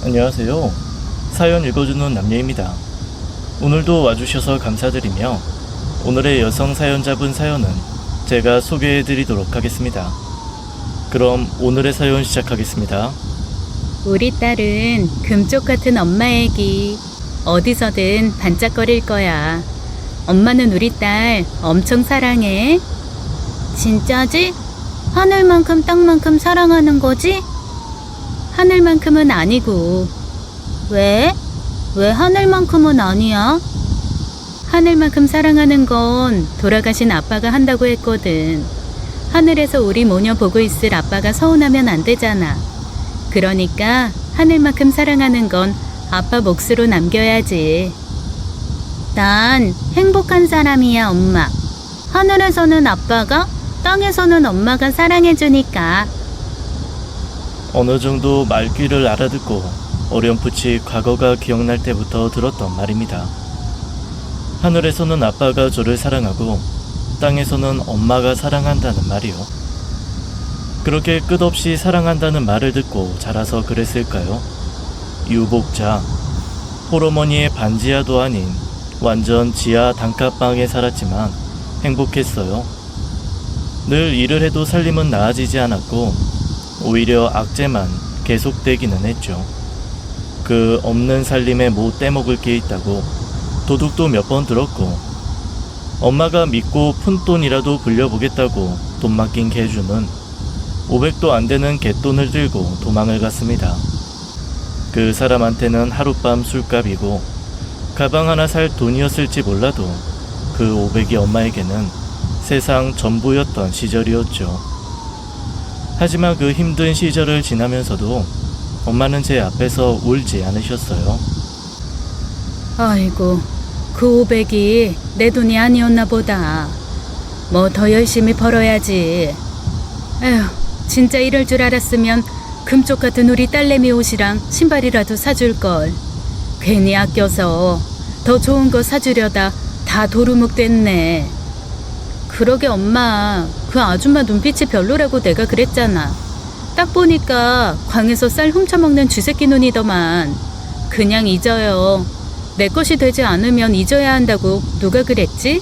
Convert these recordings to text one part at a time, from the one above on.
안녕하세요. 사연 읽어주는 남녀입니다. 오늘도 와주셔서 감사드리며 오늘의 여성 사연자분 사연은 제가 소개해드리도록 하겠습니다. 그럼 오늘의 사연 시작하겠습니다. 우리 딸은 금쪽 같은 엄마 애기. 어디서든 반짝거릴 거야. 엄마는 우리 딸 엄청 사랑해. 진짜지? 하늘만큼 땅만큼 사랑하는 거지? 하늘만큼은 아니고. 왜? 왜 하늘만큼은 아니야? 하늘만큼 사랑하는 건 돌아가신 아빠가 한다고 했거든. 하늘에서 우리 모녀 보고 있을 아빠가 서운하면 안 되잖아. 그러니까 하늘만큼 사랑하는 건 아빠 몫으로 남겨야지. 난 행복한 사람이야, 엄마. 하늘에서는 아빠가, 땅에서는 엄마가 사랑해주니까. 어느 정도 말귀를 알아듣고 어렴풋이 과거가 기억날 때부터 들었던 말입니다. 하늘에서는 아빠가 저를 사랑하고 땅에서는 엄마가 사랑한다는 말이요. 그렇게 끝없이 사랑한다는 말을 듣고 자라서 그랬을까요? 유복자, 홀어머니의 반지하도 아닌 완전 지하 단칸방에 살았지만 행복했어요. 늘 일을 해도 살림은 나아지지 않았고 오히려 악재만 계속되기는 했죠. 그 없는 살림에 뭐 떼먹을 게 있다고 도둑도 몇 번 들었고 엄마가 믿고 푼돈이라도 불려보겠다고 돈 맡긴 개주는 500도 안 되는 갯돈을 들고 도망을 갔습니다. 그 사람한테는 하룻밤 술값이고 가방 하나 살 돈이었을지 몰라도 그 500이 엄마에게는 세상 전부였던 시절이었죠. 하지만 그 힘든 시절을 지나면서도 엄마는 제 앞에서 울지 않으셨어요. 아이고, 그 500이 내 돈이 아니었나 보다. 뭐 더 열심히 벌어야지. 에휴, 진짜 이럴 줄 알았으면 금쪽 같은 우리 딸내미 옷이랑 신발이라도 사줄걸. 괜히 아껴서 더 좋은 거 사주려다 다 도루묵 됐네. 그러게 엄마, 그 아줌마 눈빛이 별로라고 내가 그랬잖아. 딱 보니까 광에서 쌀 훔쳐먹는 쥐새끼 눈이더만. 그냥 잊어요. 내 것이 되지 않으면 잊어야 한다고 누가 그랬지?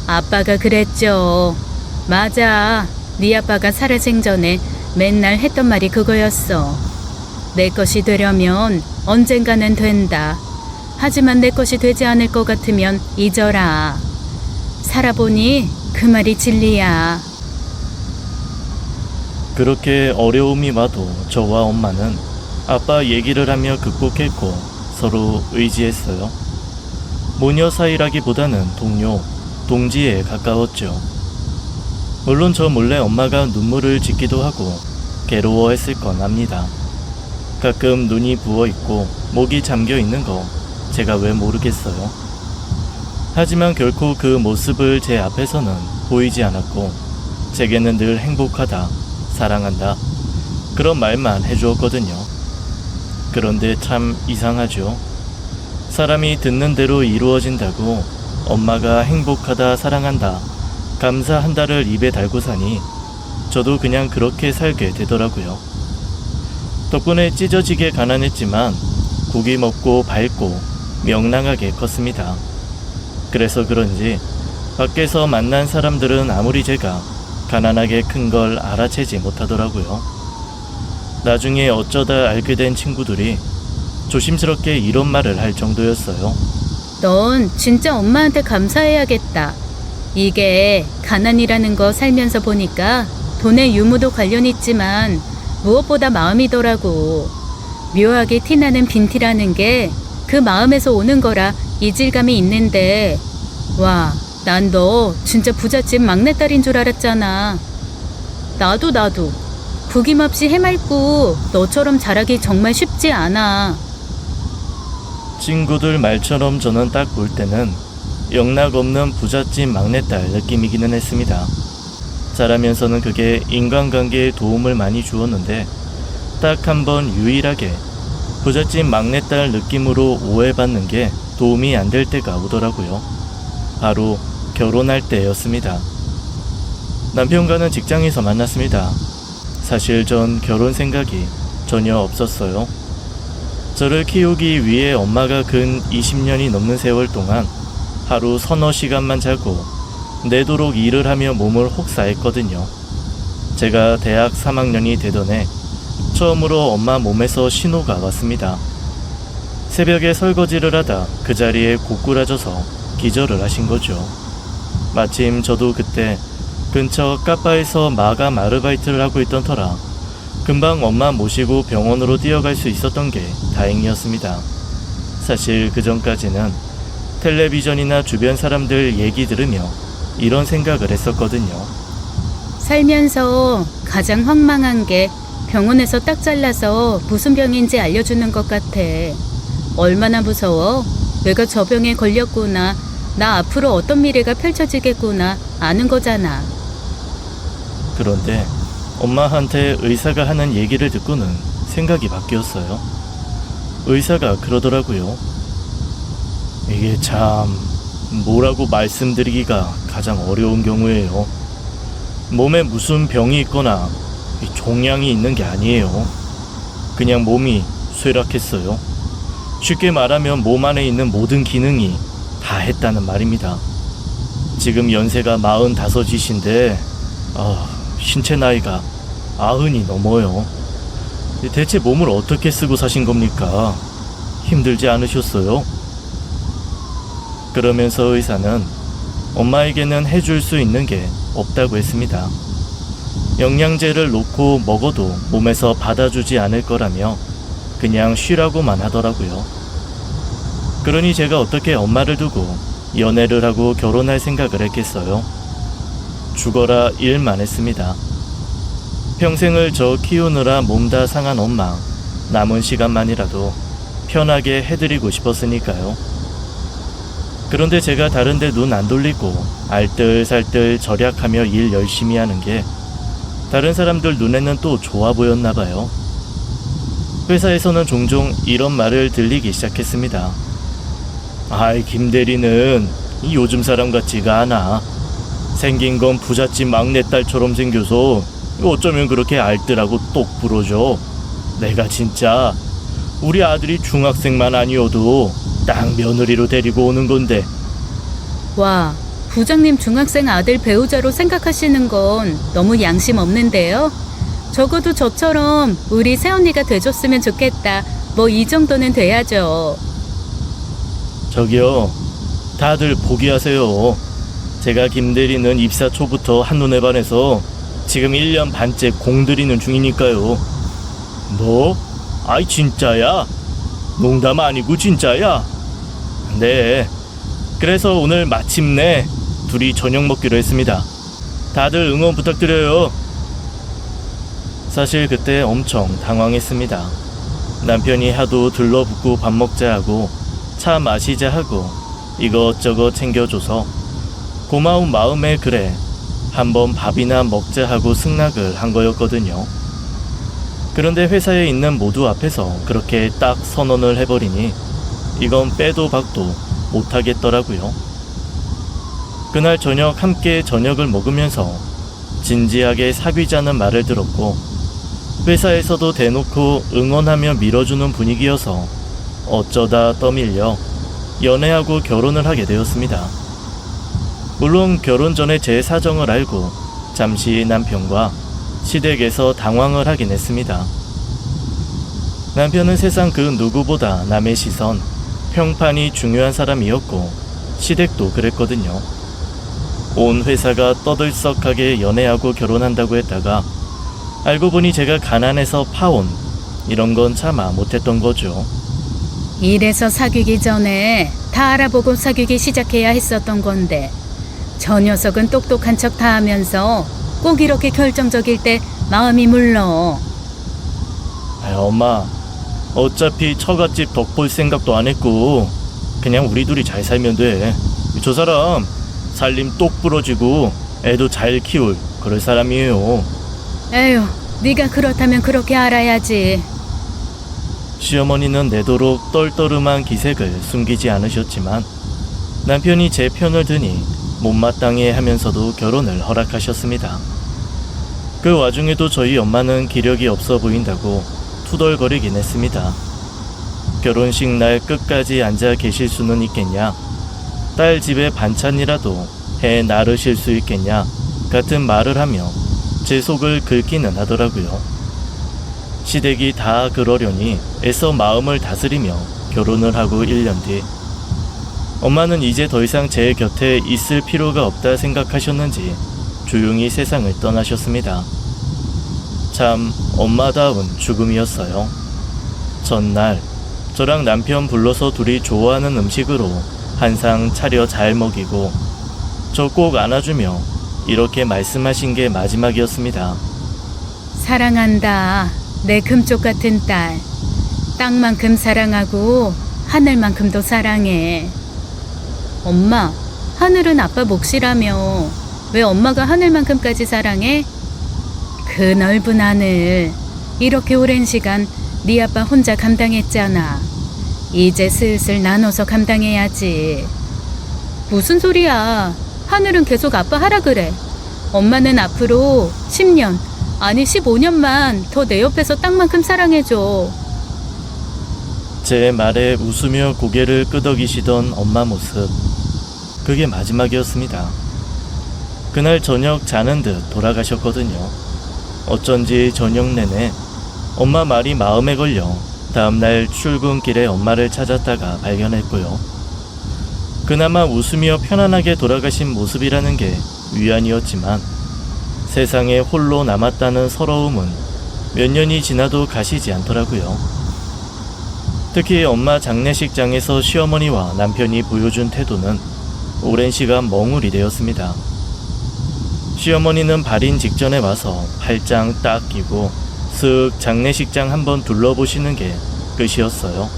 아빠가 그랬죠. 맞아. 네 아빠가 살아생전에 맨날 했던 말이 그거였어. 내 것이 되려면 언젠가는 된다. 하지만 내 것이 되지 않을 것 같으면 잊어라. 살아보니 그 말이 진리야. 그렇게 어려움이 와도 저와 엄마는 아빠 얘기를 하며 극복했고 서로 의지했어요. 모녀 사이라기보다는 동료, 동지에 가까웠죠. 물론 저 몰래 엄마가 눈물을 짓기도 하고 괴로워했을 건 압니다. 가끔 눈이 부어있고 목이 잠겨있는 거 제가 왜 모르겠어요. 하지만 결코 그 모습을 제 앞에서는 보이지 않았고 제게는 늘 행복하다, 사랑한다 그런 말만 해주었거든요. 그런데 참 이상하죠. 사람이 듣는 대로 이루어진다고 엄마가 행복하다, 사랑한다, 감사한다를 입에 달고 사니 저도 그냥 그렇게 살게 되더라고요. 덕분에 찢어지게 가난했지만 고기 먹고 밝고 명랑하게 컸습니다. 그래서 그런지 밖에서 만난 사람들은 아무리 제가 가난하게 큰 걸 알아채지 못하더라고요. 나중에 어쩌다 알게 된 친구들이 조심스럽게 이런 말을 할 정도였어요. 넌 진짜 엄마한테 감사해야겠다. 이게 가난이라는 거 살면서 보니까 돈의 유무도 관련 있지만 무엇보다 마음이더라고. 묘하게 티나는 빈티라는 게 그 마음에서 오는 거라 이질감이 있는데, 와, 난 너 진짜 부잣집 막내딸인 줄 알았잖아. 나도 구김없이 해맑고 너처럼 자라기 정말 쉽지 않아. 친구들 말처럼 저는 딱 볼 때는 영락없는 부잣집 막내딸 느낌이기는 했습니다. 자라면서는 그게 인간관계에 도움을 많이 주었는데 딱 한 번 유일하게 부잣집 막내딸 느낌으로 오해받는 게 도움이 안 될 때가 오더라고요. 바로 결혼할 때였습니다. 남편과는 직장에서 만났습니다. 사실 전 결혼 생각이 전혀 없었어요. 저를 키우기 위해 엄마가 근 20년이 넘는 세월 동안 하루 서너 시간만 자고 내도록 일을 하며 몸을 혹사했거든요. 제가 대학 3학년이 되던 해 처음으로 엄마 몸에서 신호가 왔습니다. 새벽에 설거지를 하다 그 자리에 고꾸라져서 기절을 하신 거죠. 마침 저도 그때 근처 카바에서 마감 아르바이트를 하고 있던 터라 금방 엄마 모시고 병원으로 뛰어갈 수 있었던 게 다행이었습니다. 사실 그 전까지는 텔레비전이나 주변 사람들 얘기 들으며 이런 생각을 했었거든요. 살면서 가장 황망한 게 병원에서 딱 잘라서 무슨 병인지 알려주는 것 같아. 얼마나 무서워? 내가 저 병에 걸렸구나. 나 앞으로 어떤 미래가 펼쳐지겠구나 아는 거잖아. 그런데 엄마한테 의사가 하는 얘기를 듣고는 생각이 바뀌었어요. 의사가 그러더라고요. 이게 참 뭐라고 말씀드리기가 가장 어려운 경우예요. 몸에 무슨 병이 있거나 종양이 있는 게 아니에요. 그냥 몸이 쇠락했어요. 쉽게 말하면 몸 안에 있는 모든 기능이 다 했다는 말입니다. 지금 연세가 45이신데 신체 나이가 90이 넘어요. 대체 몸을 어떻게 쓰고 사신 겁니까? 힘들지 않으셨어요? 그러면서 의사는 엄마에게는 해줄 수 있는 게 없다고 했습니다. 영양제를 놓고 먹어도 몸에서 받아주지 않을 거라며 그냥 쉬라고만 하더라고요. 그러니 제가 어떻게 엄마를 두고 연애를 하고 결혼할 생각을 했겠어요? 죽어라 일만 했습니다. 평생을 저 키우느라 몸 다 상한 엄마, 남은 시간만이라도 편하게 해드리고 싶었으니까요. 그런데 제가 다른데 눈 안 돌리고 알뜰살뜰 절약하며 일 열심히 하는 게 다른 사람들 눈에는 또 좋아 보였나 봐요. 회사에서는 종종 이런 말을 들리기 시작했습니다. 아이, 김 대리는 요즘 사람 같지가 않아. 생긴 건 부잣집 막내딸처럼 생겨서 어쩌면 그렇게 알뜰하고 똑부러져. 내가 진짜 우리 아들이 중학생만 아니어도 딱 며느리로 데리고 오는 건데. 와, 부장님 중학생 아들 배우자로 생각하시는 건 너무 양심 없는데요? 적어도 저처럼 우리 새언니가 돼줬으면 좋겠다. 뭐 이 정도는 돼야죠. 저기요, 다들 포기하세요. 제가 김대리는 입사 초부터 한눈에 반해서 지금 1년 반째 공들이는 중이니까요. 뭐? 아이, 진짜야? 농담 아니고 진짜야? 네, 그래서 오늘 마침내 둘이 저녁 먹기로 했습니다. 다들 응원 부탁드려요. 사실 그때 엄청 당황했습니다. 남편이 하도 들러붙고 밥 먹자 하고 차 마시자 하고 이것저것 챙겨줘서 고마운 마음에 그래 한번 밥이나 먹자 하고 승낙을 한 거였거든요. 그런데 회사에 있는 모두 앞에서 그렇게 딱 선언을 해버리니 이건 빼도 박도 못하겠더라고요. 그날 저녁 함께 저녁을 먹으면서 진지하게 사귀자는 말을 들었고 회사에서도 대놓고 응원하며 밀어주는 분위기여서 어쩌다 떠밀려 연애하고 결혼을 하게 되었습니다. 물론 결혼 전에 제 사정을 알고 잠시 남편과 시댁에서 당황을 하긴 했습니다. 남편은 세상 그 누구보다 남의 시선, 평판이 중요한 사람이었고 시댁도 그랬거든요. 온 회사가 떠들썩하게 연애하고 결혼한다고 했다가 알고 보니 제가 가난해서 파혼, 이런 건 참아 못했던 거죠. 이래서 사귀기 전에 다 알아보고 사귀기 시작해야 했었던 건데 저 녀석은 똑똑한 척 다 하면서 꼭 이렇게 결정적일 때 마음이 물러. 엄마, 어차피 처갓집 덕볼 생각도 안 했고 그냥 우리 둘이 잘 살면 돼. 저 사람 살림 똑 부러지고 애도 잘 키울 그럴 사람이에요. 에휴, 네가 그렇다면 그렇게 알아야지. 시어머니는 내도록 떨떠름한 기색을 숨기지 않으셨지만 남편이 제 편을 드니 못마땅해 하면서도 결혼을 허락하셨습니다. 그 와중에도 저희 엄마는 기력이 없어 보인다고 투덜거리긴 했습니다. 결혼식 날 끝까지 앉아 계실 수는 있겠냐? 딸 집에 반찬이라도 해 나르실 수 있겠냐? 같은 말을 하며 제 속을 긁기는 하더라고요. 시댁이 다 그러려니 애써 마음을 다스리며 결혼을 하고 1년 뒤 엄마는 이제 더 이상 제 곁에 있을 필요가 없다 생각하셨는지 조용히 세상을 떠나셨습니다. 참 엄마다운 죽음이었어요. 전날 저랑 남편 불러서 둘이 좋아하는 음식으로 한상 차려 잘 먹이고 저 꼭 안아주며 이렇게 말씀하신 게 마지막이었습니다. 사랑한다. 내 금쪽 같은 딸. 땅만큼 사랑하고 하늘만큼도 사랑해. 엄마, 하늘은 아빠 몫이라며. 왜 엄마가 하늘만큼까지 사랑해? 그 넓은 하늘. 이렇게 오랜 시간 네 아빠 혼자 감당했잖아. 이제 슬슬 나눠서 감당해야지. 무슨 소리야. 하늘은 계속 아빠 하라 그래. 엄마는 앞으로 10년, 아니 15년만 더 내 옆에서 땅만큼 사랑해줘. 제 말에 웃으며 고개를 끄덕이시던 엄마 모습. 그게 마지막이었습니다. 그날 저녁 자는 듯 돌아가셨거든요. 어쩐지 저녁 내내 엄마 말이 마음에 걸려 다음날 출근길에 엄마를 찾았다가 발견했고요. 그나마 웃으며 편안하게 돌아가신 모습이라는 게 위안이었지만 세상에 홀로 남았다는 서러움은 몇 년이 지나도 가시지 않더라고요. 특히 엄마 장례식장에서 시어머니와 남편이 보여준 태도는 오랜 시간 멍울이 되었습니다. 시어머니는 발인 직전에 와서 팔짱 딱 끼고 슥 장례식장 한번 둘러보시는 게 끝이었어요.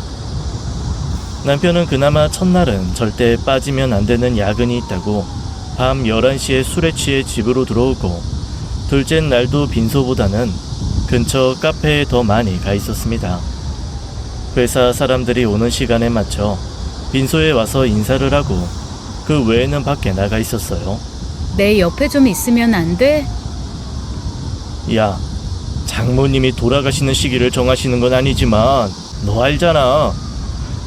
남편은 그나마 첫날은 절대 빠지면 안 되는 야근이 있다고 밤 11시에 술에 취해 집으로 들어오고 둘째 날도 빈소보다는 근처 카페에 더 많이 가 있었습니다. 회사 사람들이 오는 시간에 맞춰 빈소에 와서 인사를 하고 그 외에는 밖에 나가 있었어요. 내 옆에 좀 있으면 안 돼? 야, 장모님이 돌아가시는 시기를 정하시는 건 아니지만 너 알잖아.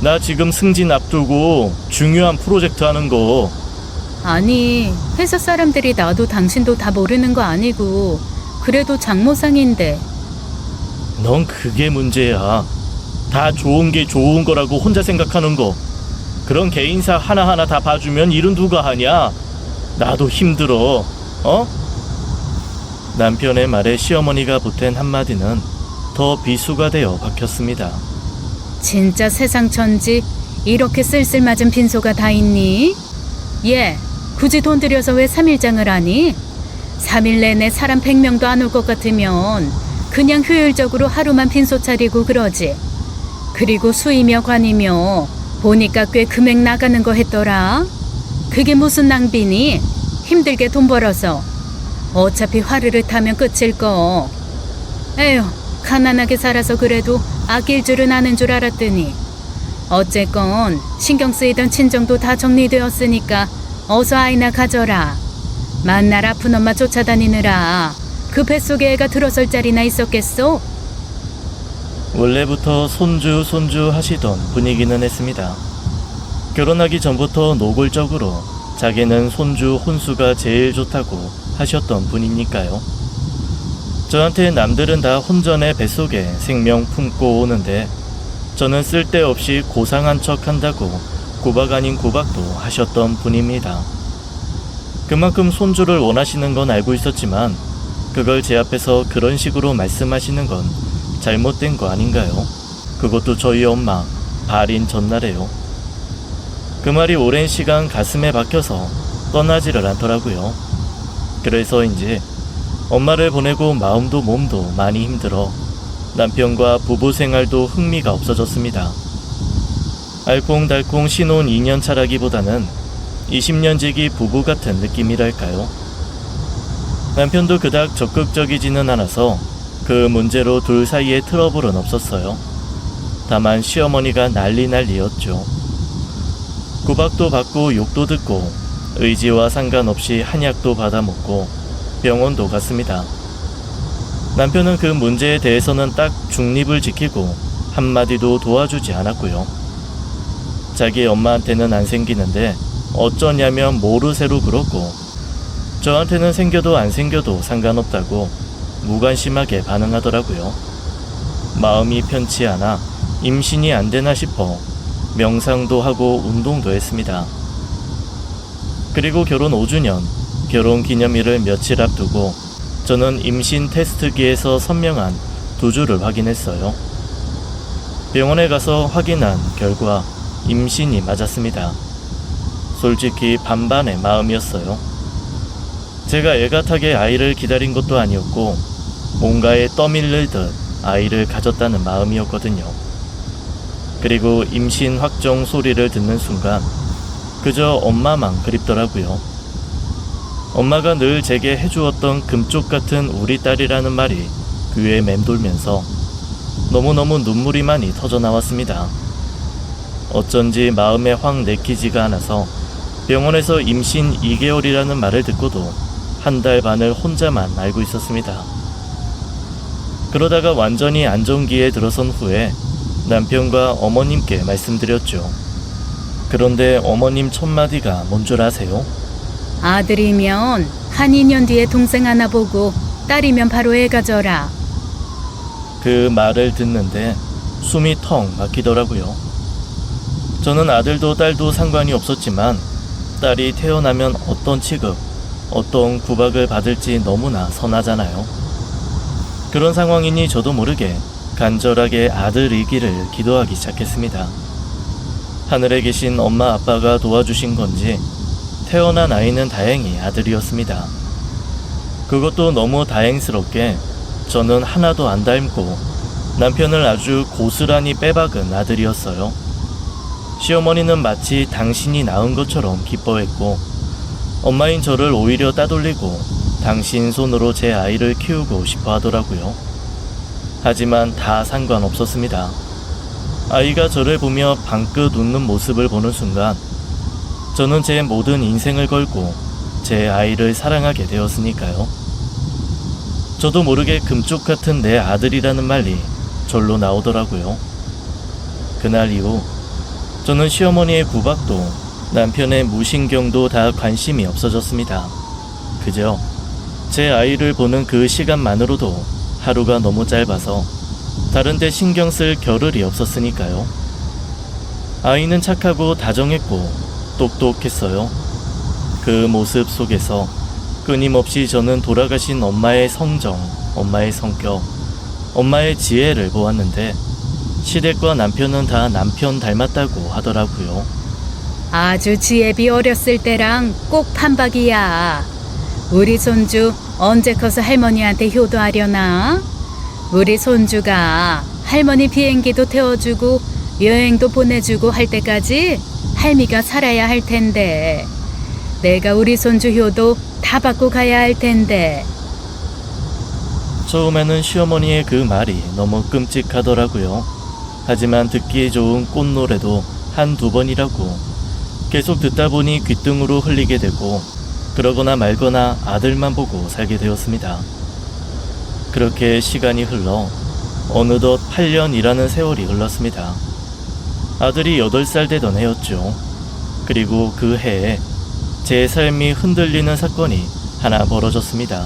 나 지금 승진 앞두고 중요한 프로젝트 하는 거. 아니, 회사 사람들이 나도 당신도 다 모르는 거 아니고 그래도 장모상인데. 넌 그게 문제야. 다 좋은 게 좋은 거라고 혼자 생각하는 거. 그런 개인사 하나하나 다 봐주면 일은 누가 하냐? 나도 힘들어. 어? 남편의 말에 시어머니가 보탠 한마디는 더 비수가 되어 박혔습니다. 진짜 세상 천지 이렇게 쓸쓸맞은 빈소가 다 있니? 얘, 굳이 돈 들여서 왜 3일장을 하니? 3일 내내 사람 100명도 안 올 것 같으면 그냥 효율적으로 하루만 빈소 차리고 그러지. 그리고 수이며 관이며 보니까 꽤 금액 나가는 거 했더라. 그게 무슨 낭비니? 힘들게 돈 벌어서. 어차피 화르르 타면 끝일 거. 에휴, 가난하게 살아서 그래도 아낄 줄은 아는 줄 알았더니. 어쨌건 신경 쓰이던 친정도 다 정리되었으니까 어서 아이나 가져라. 만날 아픈 엄마 쫓아다니느라 그 뱃속에 애가 들어설 자리나 있었겠소? 원래부터 손주 하시던 분위기는 했습니다. 결혼하기 전부터 노골적으로 자기는 손주 혼수가 제일 좋다고 하셨던 분이니까요. 저한테 남들은 다 혼전의 뱃속에 생명 품고 오는데 저는 쓸데없이 고상한 척 한다고 구박 아닌 구박도 하셨던 분입니다. 그만큼 손주를 원하시는 건 알고 있었지만 그걸 제 앞에서 그런 식으로 말씀하시는 건 잘못된 거 아닌가요? 그것도 저희 엄마 발인 전날에요. 그 말이 오랜 시간 가슴에 박혀서 떠나지를 않더라고요. 그래서인지 엄마를 보내고 마음도 몸도 많이 힘들어 남편과 부부 생활도 흥미가 없어졌습니다. 알콩달콩 신혼 2년 차라기보다는 20년 지기 부부 같은 느낌이랄까요. 남편도 그닥 적극적이지는 않아서 그 문제로 둘 사이에 트러블은 없었어요. 다만 시어머니가 난리였죠. 구박도 받고 욕도 듣고 의지와 상관없이 한약도 받아먹고 병원도 갔습니다. 남편은 그 문제에 대해서는 딱 중립을 지키고 한마디도 도와주지 않았고요. 자기 엄마한테는 안 생기는데 어쩌냐면 모르쇠로 그렇고, 저한테는 생겨도 안 생겨도 상관없다고 무관심하게 반응하더라고요. 마음이 편치 않아 임신이 안 되나 싶어 명상도 하고 운동도 했습니다. 그리고 결혼 5주년, 결혼 기념일을 며칠 앞두고 저는 임신 테스트기에서 선명한 2주를 확인했어요. 병원에 가서 확인한 결과 임신이 맞았습니다. 솔직히 반반의 마음이었어요. 제가 애가타게 아이를 기다린 것도 아니었고 뭔가에 떠밀릴 듯 아이를 가졌다는 마음이었거든요. 그리고 임신 확정 소리를 듣는 순간 그저 엄마만 그립더라고요. 엄마가 늘 제게 해주었던 금쪽 같은 우리 딸이라는 말이 귀에 맴돌면서 너무너무 눈물이 많이 터져나왔습니다. 어쩐지 마음에 확 내키지가 않아서 병원에서 임신 2개월이라는 말을 듣고도 1달 반을 혼자만 알고 있었습니다. 그러다가 완전히 안정기에 들어선 후에 남편과 어머님께 말씀드렸죠. 그런데 어머님 첫마디가 뭔 줄 아세요? 아들이면 한 2년 뒤에 동생 하나 보고 딸이면 바로 애 가져라. 그 말을 듣는데 숨이 턱 막히더라고요. 저는 아들도 딸도 상관이 없었지만 딸이 태어나면 어떤 취급, 어떤 구박을 받을지 너무나 선하잖아요. 그런 상황이니 저도 모르게 간절하게 아들이기를 기도하기 시작했습니다. 하늘에 계신 엄마 아빠가 도와주신 건지 태어난 아이는 다행히 아들이었습니다. 그것도 너무 다행스럽게 저는 하나도 안 닮고 남편을 아주 고스란히 빼박은 아들이었어요. 시어머니는 마치 당신이 낳은 것처럼 기뻐했고 엄마인 저를 오히려 따돌리고 당신 손으로 제 아이를 키우고 싶어 하더라고요. 하지만 다 상관없었습니다. 아이가 저를 보며 방긋 웃는 모습을 보는 순간 저는 제 모든 인생을 걸고 제 아이를 사랑하게 되었으니까요. 저도 모르게 금쪽 같은 내 아들이라는 말이 절로 나오더라고요. 그날 이후 저는 시어머니의 구박도 남편의 무신경도 다 관심이 없어졌습니다. 그저 제 아이를 보는 그 시간만으로도 하루가 너무 짧아서 다른 데 신경 쓸 겨를이 없었으니까요. 아이는 착하고 다정했고 똑똑했어요. 그 모습 속에서 끊임없이 저는 돌아가신 엄마의 성정, 엄마의 성격, 엄마의 지혜를 보았는데 시댁과 남편은 다 남편 닮았다고 하더라고요. 아주 지혜비 어렸을 때랑 꼭 판박이야. 우리 손주 언제 커서 할머니한테 효도하려나? 우리 손주가 할머니 비행기도 태워주고 여행도 보내주고 할 때까지 할미가 살아야 할 텐데 내가 우리 손주 효도 다 받고 가야 할 텐데. 처음에는 시어머니의 그 말이 너무 끔찍하더라고요. 하지만 듣기 좋은 꽃노래도 1-2번이라고 계속 듣다 보니 귓등으로 흘리게 되고 그러거나 말거나 아들만 보고 살게 되었습니다. 그렇게 시간이 흘러 어느덧 8년이라는 세월이 흘렀습니다. 아들이 8살 되던 해였죠. 그리고 그 해에 제 삶이 흔들리는 사건이 하나 벌어졌습니다.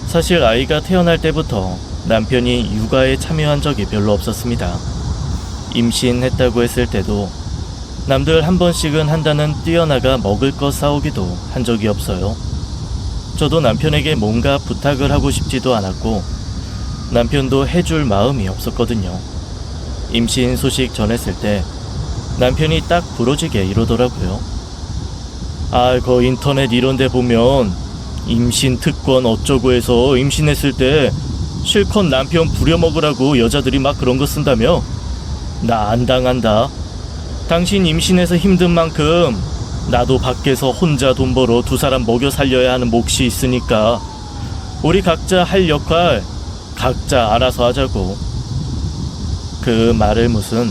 사실 아이가 태어날 때부터 남편이 육아에 참여한 적이 별로 없었습니다. 임신했다고 했을 때도 남들 한 번씩은 한다는 뛰어나가 먹을 것 사오기도 한 적이 없어요. 저도 남편에게 뭔가 부탁을 하고 싶지도 않았고 남편도 해줄 마음이 없었거든요. 임신 소식 전했을 때 남편이 딱 부러지게 이러더라고요. 그 인터넷 이런 데 보면 임신 특권 어쩌고 해서 임신했을 때 실컷 남편 부려먹으라고 여자들이 막 그런 거 쓴다며? 나 안 당한다. 당신 임신해서 힘든 만큼 나도 밖에서 혼자 돈 벌어 2사람 먹여 살려야 하는 몫이 있으니까 우리 각자 할 역할 각자 알아서 하자고. 그 말을 무슨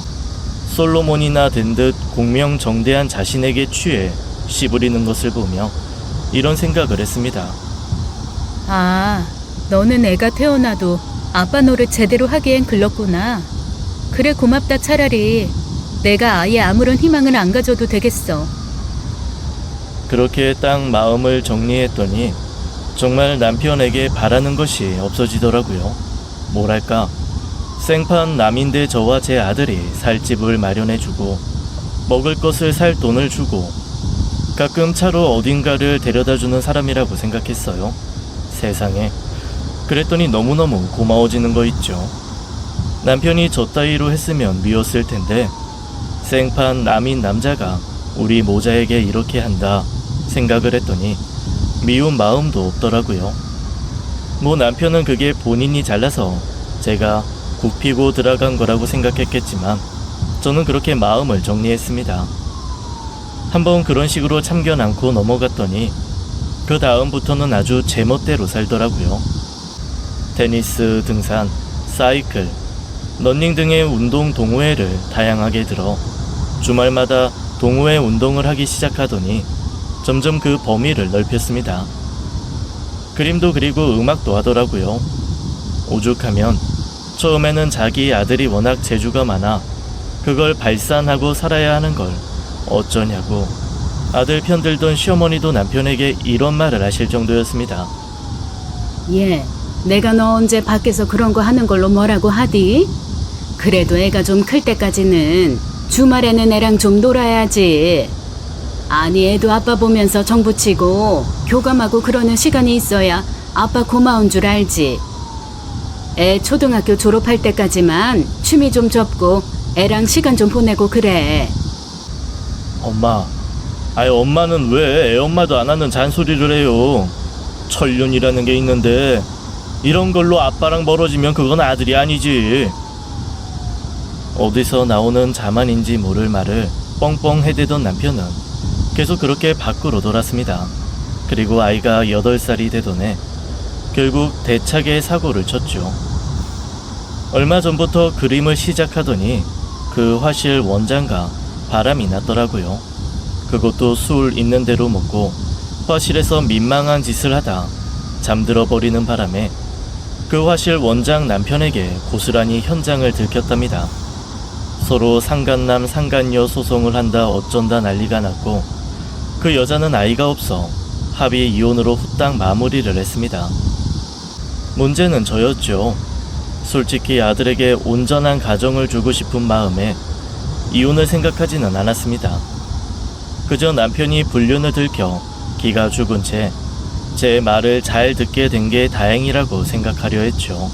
솔로몬이나 된 듯 공명정대한 자신에게 취해 씨부리는 것을 보며 이런 생각을 했습니다. 아, 너는 애가 태어나도 아빠 노릇 제대로 하기엔 글렀구나. 그래 고맙다. 차라리 내가 아예 아무런 희망을 안 가져도 되겠어. 그렇게 딱 마음을 정리했더니 정말 남편에게 바라는 것이 없어지더라고요. 뭐랄까, 생판 남인데 저와 제 아들이 살 집을 마련해주고 먹을 것을 살 돈을 주고 가끔 차로 어딘가를 데려다주는 사람이라고 생각했어요. 세상에. 그랬더니 너무너무 고마워지는 거 있죠. 남편이 저 따위로 했으면 미웠을 텐데 생판 남인 남자가 우리 모자에게 이렇게 한다 생각을 했더니 미운 마음도 없더라고요. 뭐 남편은 그게 본인이 잘나서 제가 굽히고 들어간 거라고 생각했겠지만 저는 그렇게 마음을 정리했습니다. 한번 그런 식으로 참견 않고 넘어갔더니 그 다음부터는 아주 제멋대로 살더라고요. 테니스, 등산, 사이클, 러닝 등의 운동 동호회를 다양하게 들어 주말마다 동호회 운동을 하기 시작하더니 점점 그 범위를 넓혔습니다. 그림도 그리고 음악도 하더라고요. 오죽하면 처음에는 자기 아들이 워낙 재주가 많아 그걸 발산하고 살아야 하는 걸 어쩌냐고 아들 편들던 시어머니도 남편에게 이런 말을 하실 정도였습니다. 예, 내가 너 언제 밖에서 그런 거 하는 걸로 뭐라고 하디? 그래도 애가 좀 클 때까지는 주말에는 애랑 좀 놀아야지. 아니, 애도 아빠 보면서 정붙이고 교감하고 그러는 시간이 있어야 아빠 고마운 줄 알지. 애 초등학교 졸업할 때까지만 취미 좀 접고 애랑 시간 좀 보내고 그래. 엄마, 아니 엄마는 왜 애엄마도 안 하는 잔소리를 해요. 천륜이라는 게 있는데 이런 걸로 아빠랑 멀어지면 그건 아들이 아니지. 어디서 나오는 자만인지 모를 말을 뻥뻥 해대던 남편은 계속 그렇게 밖으로 돌았습니다. 그리고 아이가 8살이 되던 해 결국 대차게 사고를 쳤죠. 얼마 전부터 그림을 시작하더니 그 화실 원장과 바람이 났더라고요. 그것도 술 있는 대로 먹고 화실에서 민망한 짓을 하다 잠들어 버리는 바람에 그 화실 원장 남편에게 고스란히 현장을 들켰답니다. 서로 상간남 상간녀 소송을 한다 어쩐다 난리가 났고 그 여자는 아이가 없어 합의 이혼으로 후딱 마무리를 했습니다. 문제는 저였죠. 솔직히 아들에게 온전한 가정을 주고 싶은 마음에 이혼을 생각하지는 않았습니다. 그저 남편이 불륜을 들켜 기가 죽은 채 제 말을 잘 듣게 된 게 다행이라고 생각하려 했죠.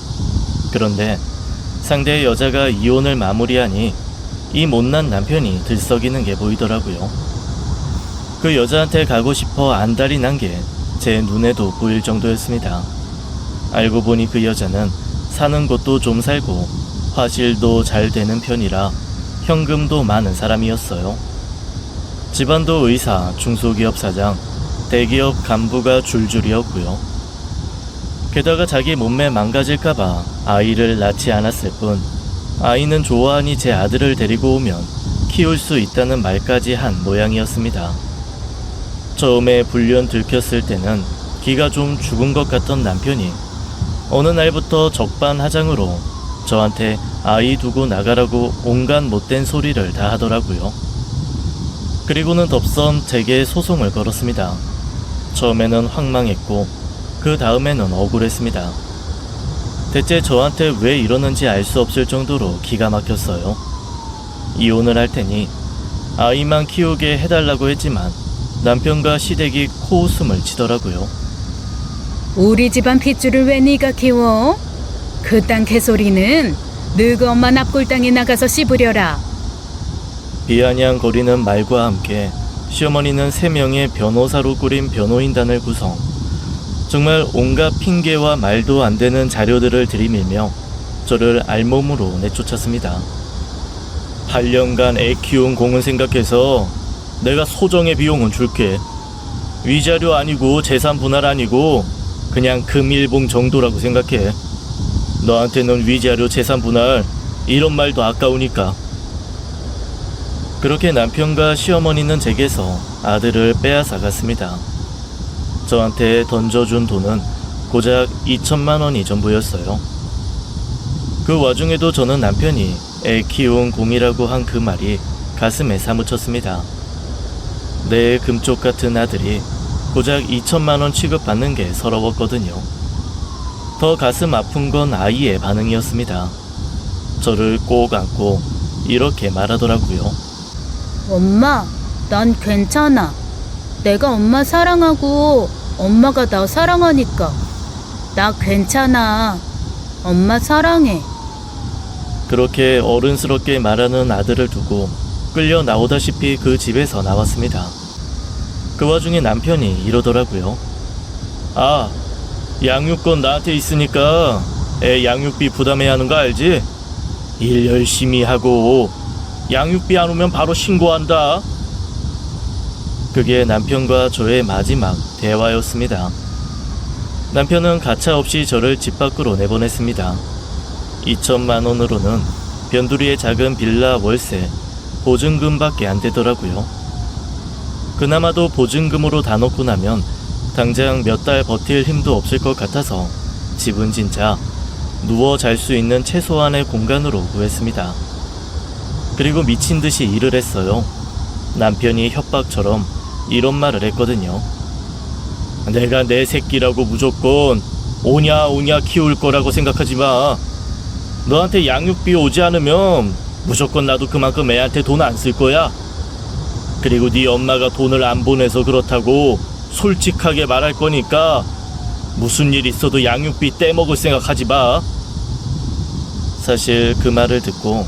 그런데 상대의 여자가 이혼을 마무리하니 이 못난 남편이 들썩이는 게 보이더라고요. 그 여자한테 가고 싶어 안달이 난 게 제 눈에도 보일 정도였습니다. 알고 보니 그 여자는 사는 곳도 좀 살고 화실도 잘 되는 편이라 현금도 많은 사람이었어요. 집안도 의사, 중소기업 사장, 대기업 간부가 줄줄이었고요. 게다가 자기 몸매 망가질까봐 아이를 낳지 않았을 뿐 아이는 좋아하니 제 아들을 데리고 오면 키울 수 있다는 말까지 한 모양이었습니다. 처음에 불륜 들켰을 때는 기가 좀 죽은 것 같던 남편이 어느 날부터 적반하장으로 저한테 아이 두고 나가라고 온갖 못된 소리를 다 하더라고요. 그리고는 덥석 제게 소송을 걸었습니다. 처음에는 황망했고 그 다음에는 억울했습니다. 대체 저한테 왜 이러는지 알 수 없을 정도로 기가 막혔어요. 이혼을 할 테니 아이만 키우게 해달라고 했지만 남편과 시댁이 코웃음을 치더라고요. 우리 집안 핏줄을 왜 네가 키워? 그딴 개소리는 너가 엄마 납골당에 나가서 씹으려라. 비아냥거리는 말과 함께 시어머니는 3명의 변호사로 꾸린 변호인단을 구성, 정말 온갖 핑계와 말도 안 되는 자료들을 들이밀며 저를 알몸으로 내쫓았습니다. 8년간 애 키운 공은 생각해서 내가 소정의 비용은 줄게. 위자료 아니고 재산 분할 아니고 그냥 금일봉 정도라고 생각해. 너한테는 위자료 재산 분할 이런 말도 아까우니까. 그렇게 남편과 시어머니는 제게서 아들을 빼앗아갔습니다. 저한테 던져준 돈은 고작 2천만 원이 전부였어요. 그 와중에도 저는 남편이 애 키운 공이라고 한 그 말이 가슴에 사무쳤습니다. 내 금쪽 같은 아들이 고작 2천만 원 취급받는 게 서러웠거든요. 더 가슴 아픈 건 아이의 반응이었습니다. 저를 꼭 안고 이렇게 말하더라고요. 엄마, 난 괜찮아. 내가 엄마 사랑하고 엄마가 나 사랑하니까. 나 괜찮아. 엄마 사랑해. 그렇게 어른스럽게 말하는 아들을 두고 끌려 나오다시피 그 집에서 나왔습니다. 그 와중에 남편이 이러더라고요. 아, 양육권 나한테 있으니까 애 양육비 부담해야 하는 거 알지? 일 열심히 하고 양육비 안 오면 바로 신고한다. 그게 남편과 저의 마지막 대화였습니다. 남편은 가차없이 저를 집 밖으로 내보냈습니다. 2천만 원으로는 변두리의 작은 빌라 월세, 보증금밖에 안 되더라고요. 그나마도 보증금으로 다 넣고 나면 당장 몇 달 버틸 힘도 없을 것 같아서 집은 진짜 누워 잘 수 있는 최소한의 공간으로 구했습니다. 그리고 미친 듯이 일을 했어요. 남편이 협박처럼 이런 말을 했거든요. 내가 내 새끼라고 무조건 오냐 키울 거라고 생각하지 마. 너한테 양육비 오지 않으면 무조건 나도 그만큼 애한테 돈 안 쓸 거야. 그리고 네 엄마가 돈을 안 보내서 그렇다고 솔직하게 말할 거니까 무슨 일 있어도 양육비 떼먹을 생각하지 마. 사실 그 말을 듣고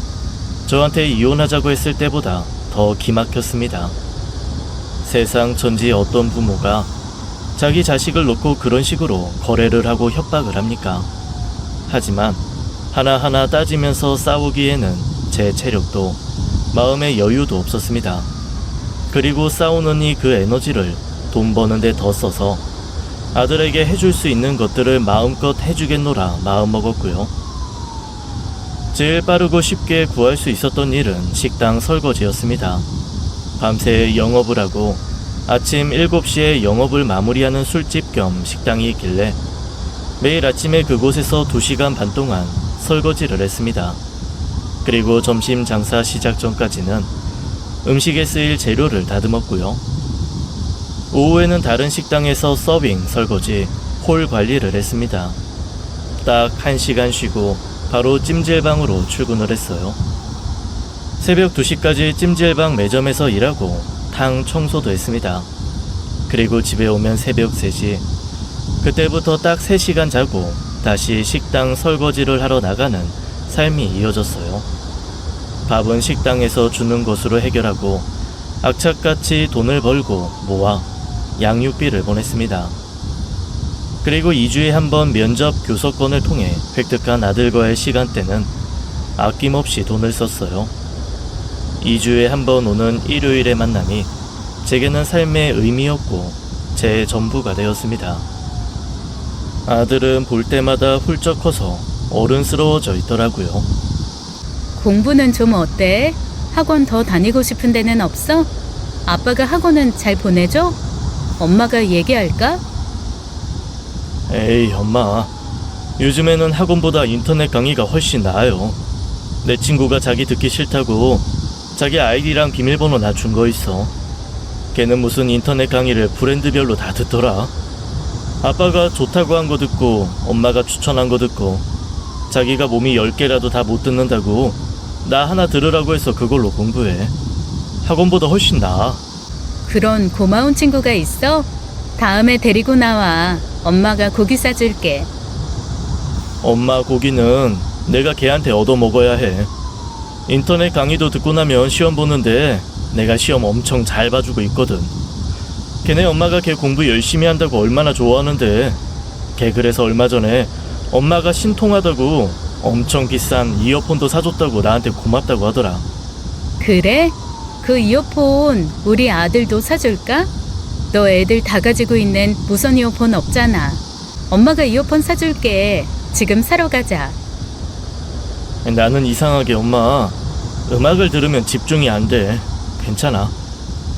저한테 이혼하자고 했을 때보다 더 기막혔습니다. 세상 천지 어떤 부모가 자기 자식을 놓고 그런 식으로 거래를 하고 협박을 합니까? 하지만 하나하나 따지면서 싸우기에는 제 체력도 마음의 여유도 없었습니다. 그리고 싸우느니 그 에너지를 돈 버는데 더 써서 아들에게 해줄 수 있는 것들을 마음껏 해주겠노라 마음먹었고요. 제일 빠르고 쉽게 구할 수 있었던 일은 식당 설거지였습니다. 밤새 영업을 하고 아침 7시에 영업을 마무리하는 술집 겸 식당이 있길래 매일 아침에 그곳에서 2시간 반 동안 설거지를 했습니다. 그리고 점심 장사 시작 전까지는 음식에 쓰일 재료를 다듬었고요. 오후에는 다른 식당에서 서빙, 설거지, 홀 관리를 했습니다. 딱 1시간 쉬고 바로 찜질방으로 출근을 했어요. 새벽 2시까지 찜질방 매점에서 일하고 탕 청소도 했습니다. 그리고 집에 오면 새벽 3시. 그때부터 딱 3시간 자고 다시 식당 설거지를 하러 나가는 삶이 이어졌어요. 밥은 식당에서 주는 것으로 해결하고 악착같이 돈을 벌고 모아 양육비를 보냈습니다. 그리고 2주에 한 번 면접 교섭권을 통해 획득한 아들과의 시간대는 아낌없이 돈을 썼어요. 2주에 한 번 오는 일요일의 만남이 제게는 삶의 의미였고 제 전부가 되었습니다. 아들은 볼 때마다 훌쩍 커서 어른스러워져 있더라고요. 공부는 좀 어때? 학원 더 다니고 싶은 데는 없어? 아빠가 학원은 잘 보내줘? 엄마가 얘기할까? 에이 엄마, 요즘에는 학원보다 인터넷 강의가 훨씬 나아요. 내 친구가 자기 듣기 싫다고 자기 아이디랑 비밀번호 나 준 거 있어. 걔는 무슨 인터넷 강의를 브랜드별로 다 듣더라. 아빠가 좋다고 한 거 듣고 엄마가 추천한 거 듣고 자기가 몸이 10개라도 다 못 듣는다고 나 하나 들으라고 해서 그걸로 공부해. 학원보다 훨씬 나아. 그런 고마운 친구가 있어? 다음에 데리고 나와. 엄마가 고기 싸줄게. 엄마 고기는 내가 걔한테 얻어먹어야 해. 인터넷 강의도 듣고 나면 시험 보는데 내가 시험 엄청 잘 봐주고 있거든. 걔네 엄마가 걔 공부 열심히 한다고 얼마나 좋아하는데 걔 그래서 얼마 전에 엄마가 신통하다고 엄청 비싼 이어폰도 사줬다고 나한테 고맙다고 하더라. 그래? 그 이어폰 우리 아들도 사줄까? 너 애들 다 가지고 있는 무선 이어폰 없잖아. 엄마가 이어폰 사줄게. 지금 사러 가자. 나는 이상하게 엄마 음악을 들으면 집중이 안 돼. 괜찮아.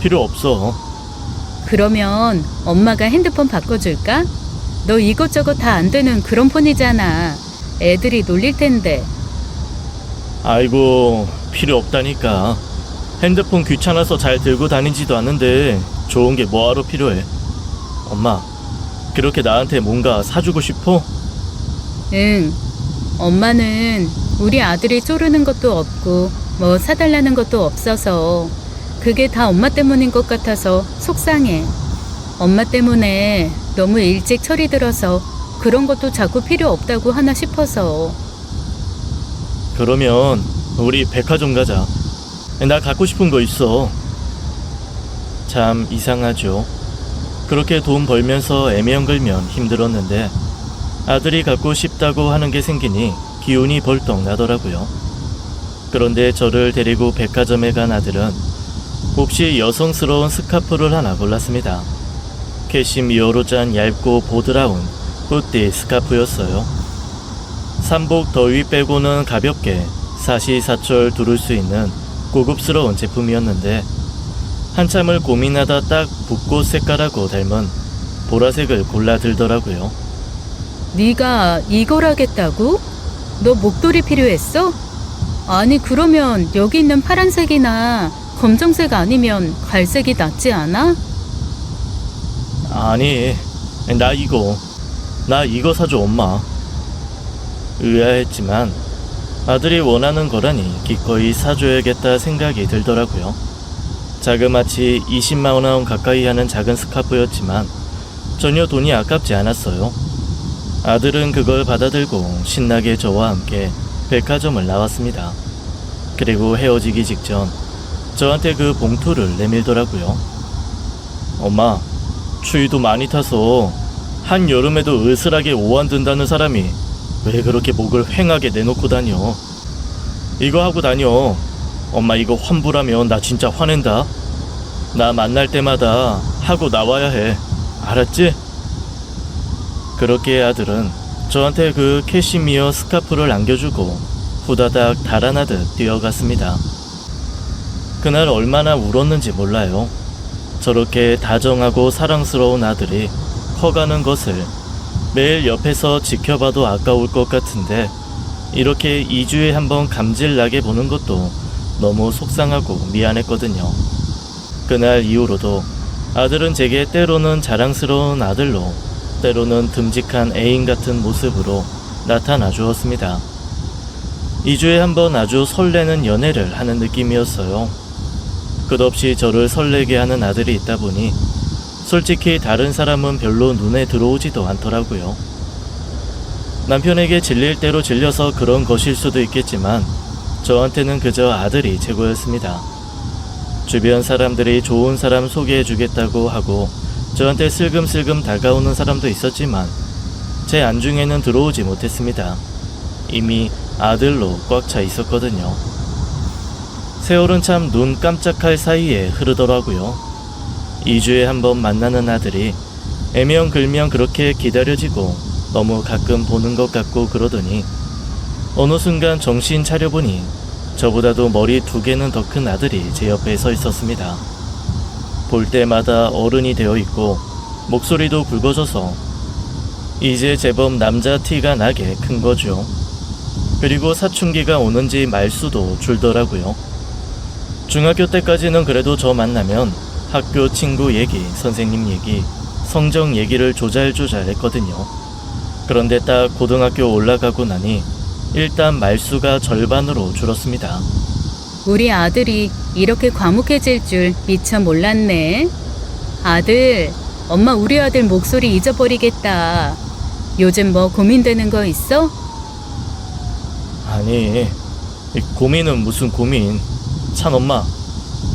필요 없어. 그러면 엄마가 핸드폰 바꿔줄까? 너 이것저것 다 안 되는 그런 폰이잖아. 애들이 놀릴 텐데. 아이고, 필요 없다니까. 핸드폰 귀찮아서 잘 들고 다니지도 않는데 좋은 게 뭐하러 필요해. 엄마, 그렇게 나한테 뭔가 사주고 싶어? 응. 엄마는 우리 아들이 쪼르는 것도 없고 뭐 사달라는 것도 없어서 그게 다 엄마 때문인 것 같아서 속상해. 엄마 때문에 너무 일찍 철이 들어서 그런 것도 자꾸 필요 없다고 하나 싶어서. 그러면 우리 백화점 가자. 나 갖고 싶은 거 있어. 참 이상하죠. 그렇게 돈 벌면서 애매언글면 힘들었는데 아들이 갖고 싶다고 하는 게 생기니 기운이 벌떡 나더라고요. 그런데 저를 데리고 백화점에 간 아들은 몹시 여성스러운 스카프를 하나 골랐습니다. 캐시미어로 짠 얇고 보드라운 뿌띠 스카프였어요. 삼복 더위 빼고는 가볍게 사시사철 두를 수 있는 고급스러운 제품이었는데 한참을 고민하다 딱 붓꽃 색깔하고 닮은 보라색을 골라 들더라고요. 네가 이걸 하겠다고? 너 목도리 필요했어? 아니 그러면 여기 있는 파란색이나 검정색 아니면 갈색이 낫지 않아? 아니, 나 이거 사줘 엄마. 의아했지만 아들이 원하는 거라니 기꺼이 사줘야겠다 생각이 들더라고요. 자그마치 20만 원 가까이 하는 작은 스카프였지만 전혀 돈이 아깝지 않았어요. 아들은 그걸 받아들고 신나게 저와 함께 백화점을 나왔습니다. 그리고 헤어지기 직전 저한테 그 봉투를 내밀더라고요. 엄마, 추위도 많이 타서 한여름에도 으슬하게 오한 든다는 사람이 왜 그렇게 목을 휑하게 내놓고 다녀? 이거 하고 다녀. 엄마 이거 환불하면 나 진짜 화낸다. 나 만날 때마다 하고 나와야 해. 알았지? 그렇게 아들은 저한테 그 캐시미어 스카프를 안겨주고 후다닥 달아나듯 뛰어갔습니다. 그날 얼마나 울었는지 몰라요. 저렇게 다정하고 사랑스러운 아들이 커가는 것을 매일 옆에서 지켜봐도 아까울 것 같은데 이렇게 2주에 한 번 감질나게 보는 것도 너무 속상하고 미안했거든요. 그날 이후로도 아들은 제게 때로는 자랑스러운 아들로 때로는 듬직한 애인 같은 모습으로 나타나 주었습니다. 2주에 한 번 아주 설레는 연애를 하는 느낌이었어요. 끝없이 저를 설레게 하는 아들이 있다 보니 솔직히 다른 사람은 별로 눈에 들어오지도 않더라고요. 남편에게 질릴 대로 질려서 그런 것일 수도 있겠지만 저한테는 그저 아들이 최고였습니다. 주변 사람들이 좋은 사람 소개해주겠다고 하고 저한테 슬금슬금 다가오는 사람도 있었지만 제 안중에는 들어오지 못했습니다. 이미 아들로 꽉 차 있었거든요. 세월은 참 눈 깜짝할 사이에 흐르더라고요. 2주에 한 번 만나는 아들이 애명글명 그렇게 기다려지고 너무 가끔 보는 것 같고 그러더니 어느 순간 정신 차려보니 저보다도 머리 2개는 더 큰 아들이 제 옆에 서 있었습니다. 볼 때마다 어른이 되어 있고 목소리도 굵어져서 이제 제법 남자 티가 나게 큰 거죠. 그리고 사춘기가 오는지 말수도 줄더라고요. 중학교 때까지는 그래도 저 만나면 학교 친구 얘기, 선생님 얘기, 성적 얘기를 조잘조잘 했거든요. 그런데 딱 고등학교 올라가고 나니 일단 말수가 절반으로 줄었습니다. 우리 아들이 이렇게 과묵해질 줄 미처 몰랐네. 아들, 엄마 우리 아들 목소리 잊어버리겠다. 요즘 뭐 고민되는 거 있어? 아니, 이 고민은 무슨 고민. 찬 엄마,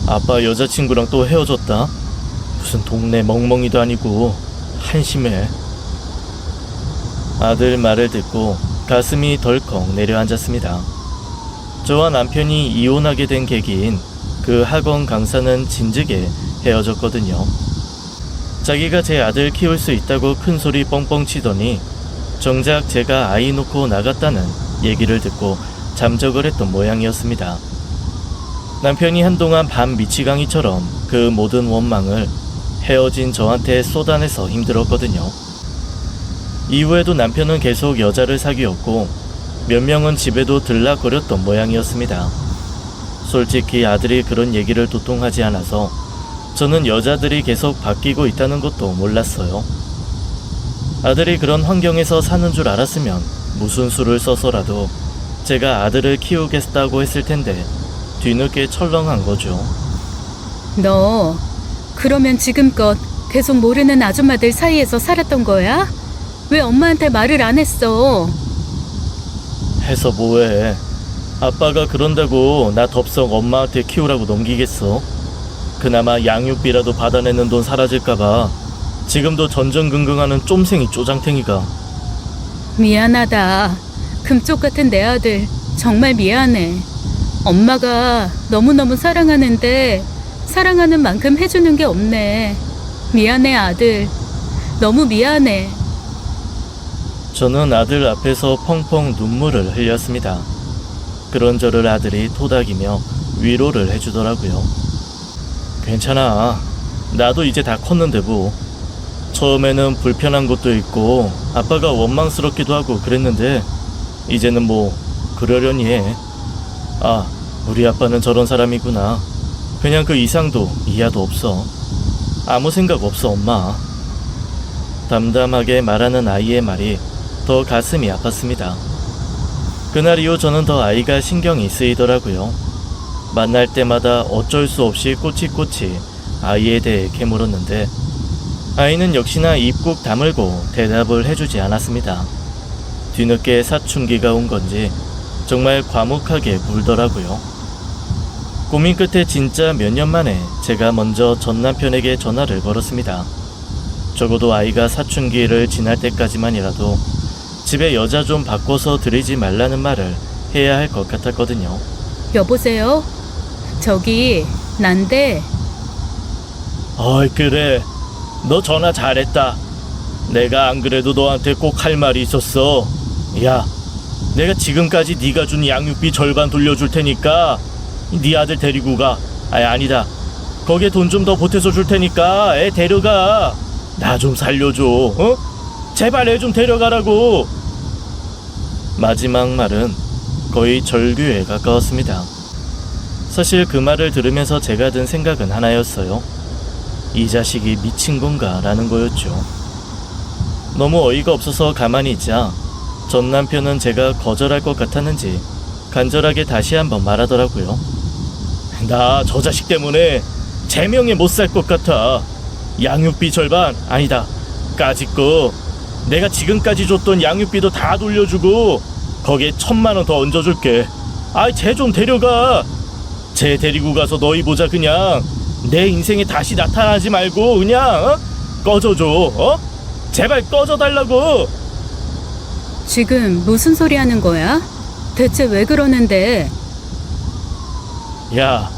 아빠 여자친구랑 또 헤어졌다. 무슨 동네 멍멍이도 아니고 한심해. 아들 말을 듣고 가슴이 덜컥 내려앉았습니다. 저와 남편이 이혼하게 된 계기인 그 학원 강사는 진즉에 헤어졌거든요. 자기가 제 아들 키울 수 있다고 큰 소리 뻥뻥 치더니 정작 제가 아이 놓고 나갔다는 얘기를 듣고 잠적을 했던 모양이었습니다. 남편이 한동안 밤 미치광이처럼 그 모든 원망을 헤어진 저한테 쏟아내서 힘들었거든요. 이후에도 남편은 계속 여자를 사귀었고 몇 명은 집에도 들락거렸던 모양이었습니다. 솔직히 아들이 그런 얘기를 도통하지 않아서 저는 여자들이 계속 바뀌고 있다는 것도 몰랐어요. 아들이 그런 환경에서 사는 줄 알았으면 무슨 수를 써서라도 제가 아들을 키우겠다고 했을 텐데 뒤늦게 철렁한 거죠. 너 그러면 지금껏 계속 모르는 아줌마들 사이에서 살았던 거야? 왜 엄마한테 말을 안 했어? 해서 뭐해. 아빠가 그런다고 나 덥석 엄마한테 키우라고 넘기겠어. 그나마 양육비라도 받아내는 돈 사라질까봐 지금도 전전긍긍하는 쫌생이 쪼장탱이가. 미안하다. 금쪽 같은 내 아들 정말 미안해. 엄마가 너무너무 사랑하는데 사랑하는 만큼 해주는 게 없네. 미안해 아들. 너무 미안해. 저는 아들 앞에서 펑펑 눈물을 흘렸습니다. 그런저를 아들이 토닥이며 위로를 해주더라고요. 괜찮아. 나도 이제 다 컸는데 뭐. 처음에는 불편한 것도 있고 아빠가 원망스럽기도 하고 그랬는데 이제는 뭐 그러려니 해. 아, 우리 아빠는 저런 사람이구나. 그냥 그 이상도 이하도 없어. 아무 생각 없어 엄마. 담담하게 말하는 아이의 말이 더 가슴이 아팠습니다. 그날 이후 저는 더 아이가 신경이 쓰이더라고요. 만날 때마다 어쩔 수 없이 꼬치꼬치 아이에 대해 캐물었는데 아이는 역시나 입 꾹 다물고 대답을 해주지 않았습니다. 뒤늦게 사춘기가 온 건지 정말 과묵하게 굴더라고요. 고민 끝에 진짜 몇 년 만에 제가 먼저 전 남편에게 전화를 걸었습니다. 적어도 아이가 사춘기를 지날 때까지만이라도 집에 여자 좀 바꿔서 들이지 말라는 말을 해야 할 것 같았거든요. 여보세요? 저기 난데. 어이 그래. 너 전화 잘했다. 내가 안 그래도 너한테 꼭 할 말이 있었어. 야, 내가 지금까지 네가 준 양육비 절반 돌려줄 테니까 네 아들 데리고 가. 아니다. 거기에 돈 좀 더 보태서 줄 테니까 애 데려가. 나 좀 살려줘. 어? 제발 애 좀 데려가라고. 마지막 말은 거의 절규에 가까웠습니다. 사실 그 말을 들으면서 제가 든 생각은 하나였어요. 이 자식이 미친 건가 라는 거였죠. 너무 어이가 없어서 가만히 있자 전 남편은 제가 거절할 것 같았는지 간절하게 다시 한번 말하더라고요. 나 저 자식 때문에 제명에 못 살 것 같아. 양육비 절반 아니다 까짓 거 내가 지금까지 줬던 양육비도 다 돌려주고 거기에 1,000만 원 더 얹어줄게. 아이 쟤 좀 데려가. 쟤 데리고 가서 너희 보자. 그냥 내 인생에 다시 나타나지 말고 그냥 꺼져줘. 제발 꺼져달라고. 지금 무슨 소리 하는 거야? 대체 왜 그러는데? 야,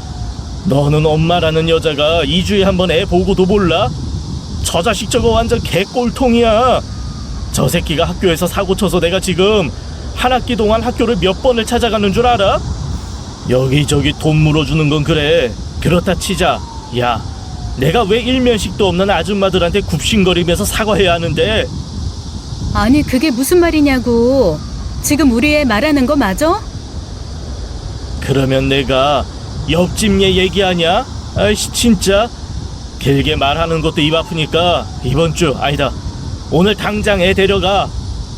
너는 엄마라는 여자가 2주에 한 번 애 보고도 몰라? 저 자식 저거 완전 개꼴통이야. 저 새끼가 학교에서 사고 쳐서 내가 지금 한 학기 동안 학교를 몇 번을 찾아가는 줄 알아? 여기저기 돈 물어주는 건 그래. 그렇다 치자. 야, 내가 왜 일면식도 없는 아줌마들한테 굽신거리면서 사과해야 하는데? 아니 그게 무슨 말이냐고. 지금 우리 애 말하는 거 맞아? 그러면 내가 옆집 얘 얘기하냐? 아이씨 진짜 길게 말하는 것도 입 아프니까 이번 주 아니다 오늘 당장 애 데려가.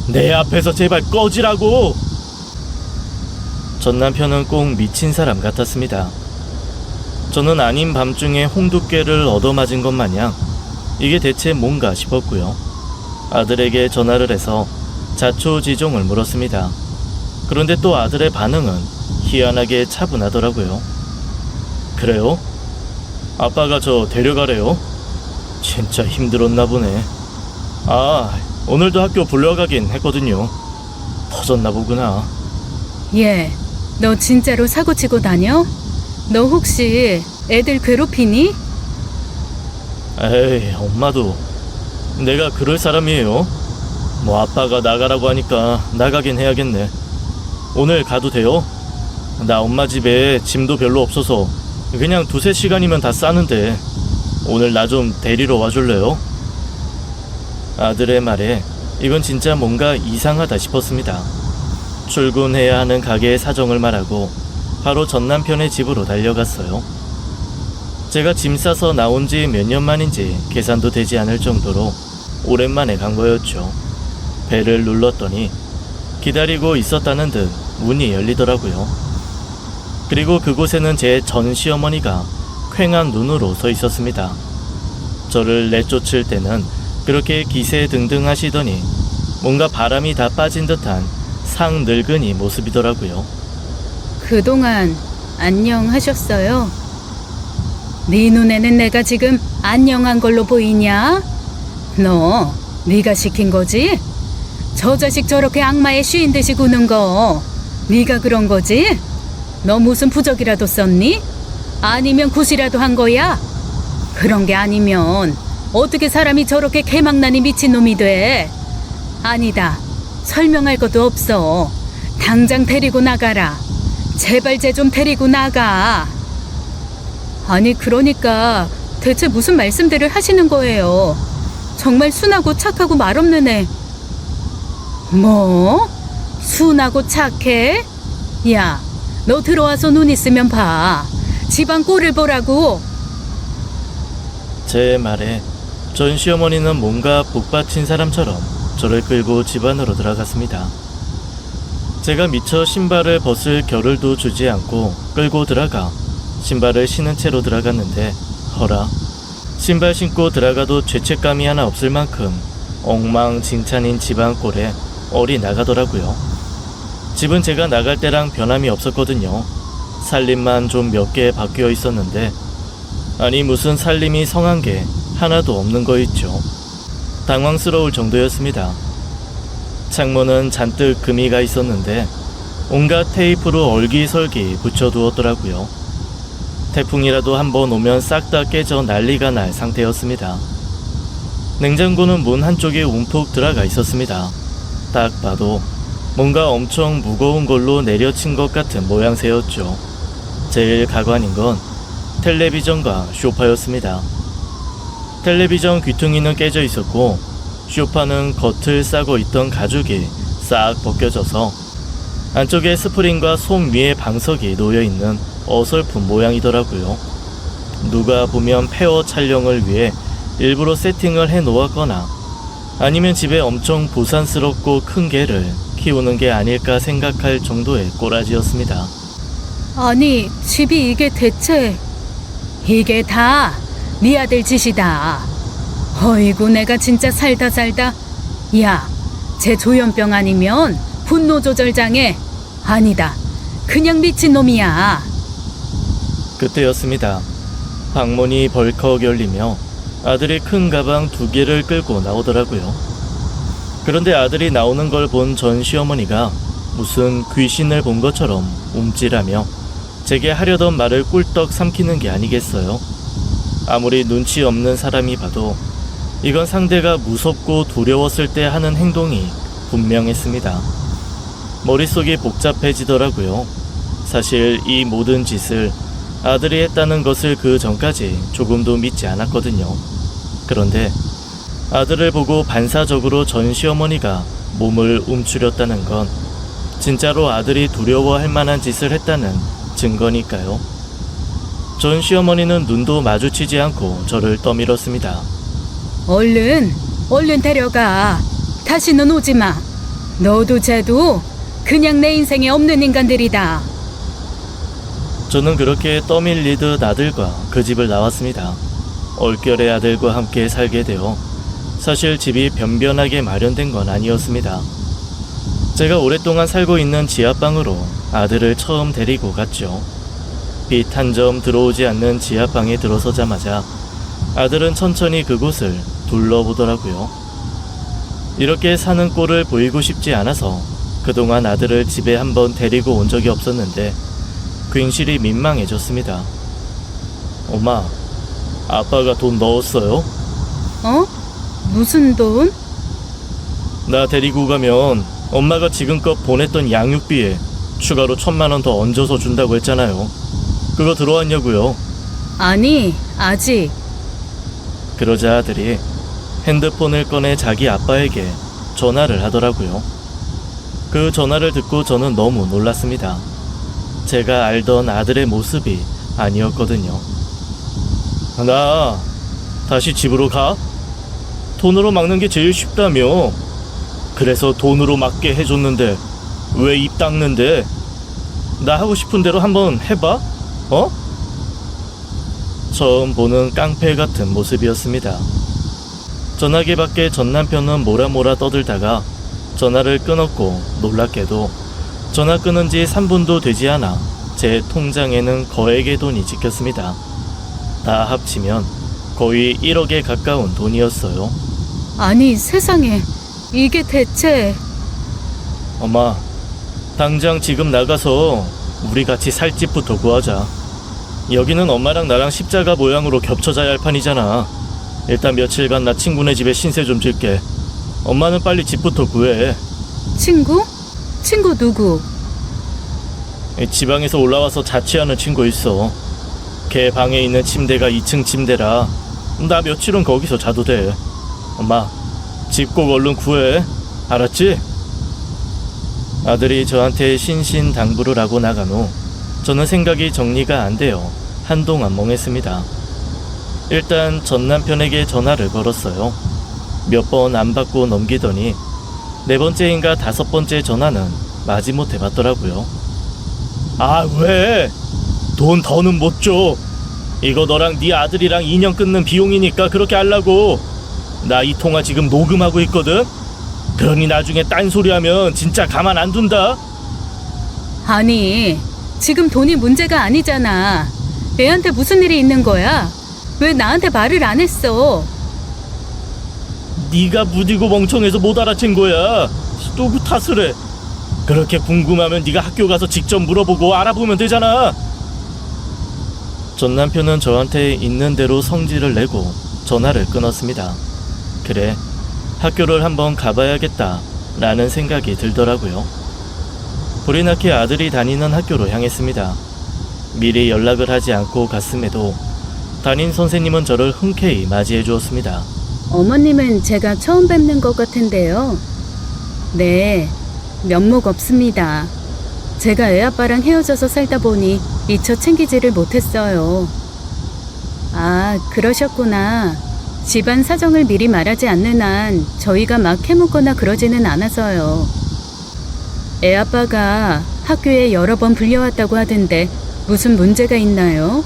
내 앞에서 제발 꺼지라고. 전 남편은 꼭 미친 사람 같았습니다. 저는 아닌 밤중에 홍두깨를 얻어맞은 것 마냥 이게 대체 뭔가 싶었고요. 아들에게 전화를 해서 자초지종을 물었습니다. 그런데 또 아들의 반응은 희한하게 차분하더라고요. 그래요? 아빠가 저 데려가래요? 진짜 힘들었나 보네. 아, 오늘도 학교 불러가긴 했거든요. 터졌나 보구나. 얘, 너 진짜로 사고치고 다녀? 너 혹시 애들 괴롭히니? 에이, 엄마도 내가 그럴 사람이에요. 뭐 아빠가 나가라고 하니까 나가긴 해야겠네. 오늘 가도 돼요? 나 엄마 집에 짐도 별로 없어서 그냥 2-3시간이면 다 싸는데 오늘 나 좀 데리러 와줄래요? 아들의 말에 이건 진짜 뭔가 이상하다 싶었습니다. 출근해야 하는 가게의 사정을 말하고 바로 전 남편의 집으로 달려갔어요. 제가 짐 싸서 나온 지 몇 년 만인지 계산도 되지 않을 정도로 오랜만에 간 거였죠. 배를 눌렀더니 기다리고 있었다는 듯 문이 열리더라고요. 그리고 그곳에는 제 전 시어머니가 퀭한 눈으로 서 있었습니다. 저를 내쫓을 때는 그렇게 기세등등하시더니 뭔가 바람이 다 빠진 듯한 상늙은이 모습이더라고요. 그동안 안녕하셨어요? 네 눈에는 내가 지금 안녕한 걸로 보이냐? 너 네가 시킨 거지? 저 자식 저렇게 악마에 씌인 듯이 구는 거 네가 그런 거지? 너 무슨 부적이라도 썼니? 아니면 굿이라도 한 거야? 그런 게 아니면 어떻게 사람이 저렇게 개망나니 미친놈이 돼? 아니다. 설명할 것도 없어. 당장 데리고 나가라. 제발 쟤 좀 데리고 나가. 아니 그러니까 대체 무슨 말씀들을 하시는 거예요? 정말 순하고 착하고 말없는 애. 뭐? 순하고 착해? 야, 너 들어와서 눈 있으면 봐. 집안 꼴을 보라고. 제 말에 전 시어머니는 뭔가 복받친 사람처럼 저를 끌고 집 안으로 들어갔습니다. 제가 미처 신발을 벗을 겨를도 주지 않고 끌고 들어가 신발을 신은 채로 들어갔는데 허라, 신발 신고 들어가도 죄책감이 하나 없을 만큼 엉망진창인 집안 꼴에 얼이 나가더라고요. 집은 제가 나갈 때랑 변함이 없었거든요. 살림만 좀 몇 개 바뀌어 있었는데 아니 무슨 살림이 성한 게 하나도 없는 거 있죠. 당황스러울 정도였습니다. 창문은 잔뜩 금이 가 있었는데 온갖 테이프로 얼기설기 붙여두었더라고요. 태풍이라도 한번 오면 싹 다 깨져 난리가 날 상태였습니다. 냉장고는 문 한쪽에 움푹 들어가 있었습니다. 딱 봐도 뭔가 엄청 무거운 걸로 내려친 것 같은 모양새였죠. 제일 가관인 건 텔레비전과 소파였습니다. 텔레비전 귀퉁이는 깨져 있었고 소파는 겉을 싸고 있던 가죽이 싹 벗겨져서 안쪽에 스프링과 솜 위에 방석이 놓여있는 어설픈 모양이더라고요. 누가 보면 폐허 촬영을 위해 일부러 세팅을 해 놓았거나 아니면 집에 엄청 부산스럽고 큰 개를 키우는 게 아닐까 생각할 정도의 꼬라지였습니다. 아니 집이 이게 대체 이게 다 네 아들 짓이다. 어이구 내가 진짜 살다 야, 쟤 조현병 아니면 분노조절장애 아니다. 그냥 미친놈이야. 그때였습니다. 방문이 벌컥 열리며 아들이 큰 가방 2개를 끌고 나오더라고요. 그런데 아들이 나오는 걸 본 전 시어머니가 무슨 귀신을 본 것처럼 움찔하며 제게 하려던 말을 꿀떡 삼키는 게 아니겠어요. 아무리 눈치 없는 사람이 봐도 이건 상대가 무섭고 두려웠을 때 하는 행동이 분명했습니다. 머릿속이 복잡해지더라고요. 사실 이 모든 짓을 아들이 했다는 것을 그 전까지 조금도 믿지 않았거든요. 그런데 아들을 보고 반사적으로 전 시어머니가 몸을 움츠렸다는 건 진짜로 아들이 두려워할 만한 짓을 했다는 증거니까요. 전 시어머니는 눈도 마주치지 않고 저를 떠밀었습니다. 얼른 데려가. 다시는 오지 마. 너도 쟤도 그냥 내 인생에 없는 인간들이다. 저는 그렇게 떠밀리듯 아들과 그 집을 나왔습니다. 얼결에 아들과 함께 살게 되어 사실 집이 변변하게 마련된 건 아니었습니다. 제가 오랫동안 살고 있는 지하방으로 아들을 처음 데리고 갔죠. 빛 한 점 들어오지 않는 지하방에 들어서자마자 아들은 천천히 그곳을 둘러보더라고요. 이렇게 사는 꼴을 보이고 싶지 않아서 그동안 아들을 집에 한번 데리고 온 적이 없었는데 괜시리 민망해졌습니다. 엄마, 아빠가 돈 넣었어요? 어? 무슨 돈? 나 데리고 가면 엄마가 지금껏 보냈던 양육비에 추가로 1,000만 원 더 얹어서 준다고 했잖아요. 그거 들어왔냐고요? 아니, 아직. 그러자 아들이 핸드폰을 꺼내 자기 아빠에게 전화를 하더라고요. 그 전화를 듣고 저는 너무 놀랐습니다. 제가 알던 아들의 모습이 아니었거든요. 나 다시 집으로 가? 돈으로 막는 게 제일 쉽다며. 그래서 돈으로 막게 해줬는데 왜 입 닦는데? 나 하고 싶은 대로 한번 해봐? 어? 처음 보는 깡패 같은 모습이었습니다. 전화기 밖에 전 남편은 뭐라 떠들다가 전화를 끊었고, 놀랍게도 전화 끊은 지 3분도 되지 않아 제 통장에는 거액의 돈이 찍혔습니다. 다 합치면 거의 1억에 가까운 돈이었어요. 아니, 세상에. 이게 대체... 엄마, 당장 지금 나가서 우리 같이 살 집부터 구하자. 여기는 엄마랑 나랑 십자가 모양으로 겹쳐 자야 할 판이잖아. 일단 며칠간 나 친구네 집에 신세 좀 질게. 엄마는 빨리 집부터 구해. 친구? 친구 누구? 지방에서 올라와서 자취하는 친구 있어. 걔 방에 있는 침대가 2층 침대라 나 며칠은 거기서 자도 돼. 엄마, 집 꼭 얼른 구해. 알았지? 아들이 저한테 신신당부를 하고 나간 후 저는 생각이 정리가 안 되어 한동안 멍했습니다. 일단 전 남편에게 전화를 걸었어요. 몇 번 안 받고 넘기더니 4번째인가 5번째 전화는 마지못해 받더라고요. 아, 왜? 돈 더는 못 줘. 이거 너랑 네 아들이랑 인연 끊는 비용이니까 그렇게 하려고. 나 이 통화 지금 녹음하고 있거든. 그러니 나중에 딴소리 하면 진짜 가만 안 둔다. 아니, 지금 돈이 문제가 아니잖아. 애한테 무슨 일이 있는 거야? 왜 나한테 말을 안 했어? 네가 무디고 멍청해서 못 알아챈 거야. 누구 탓을 해? 그렇게 궁금하면 네가 학교 가서 직접 물어보고 알아보면 되잖아. 전 남편은 저한테 있는 대로 성질을 내고 전화를 끊었습니다. 그래, 학교를 한번 가봐야겠다 라는 생각이 들더라고요. 불이 나게 아들이 다니는 학교로 향했습니다. 미리 연락을 하지 않고 갔음에도 담임 선생님은 저를 흔쾌히 맞이해 주었습니다. 어머님은 제가 처음 뵙는 것 같은데요. 네, 면목 없습니다. 제가 애아빠랑 헤어져서 살다 보니 미처 챙기지를 못했어요. 아, 그러셨구나. 집안 사정을 미리 말하지 않는 한 저희가 막 캐묻거나 그러지는 않아서요. 애아빠가 학교에 여러 번 불려왔다고 하던데 무슨 문제가 있나요?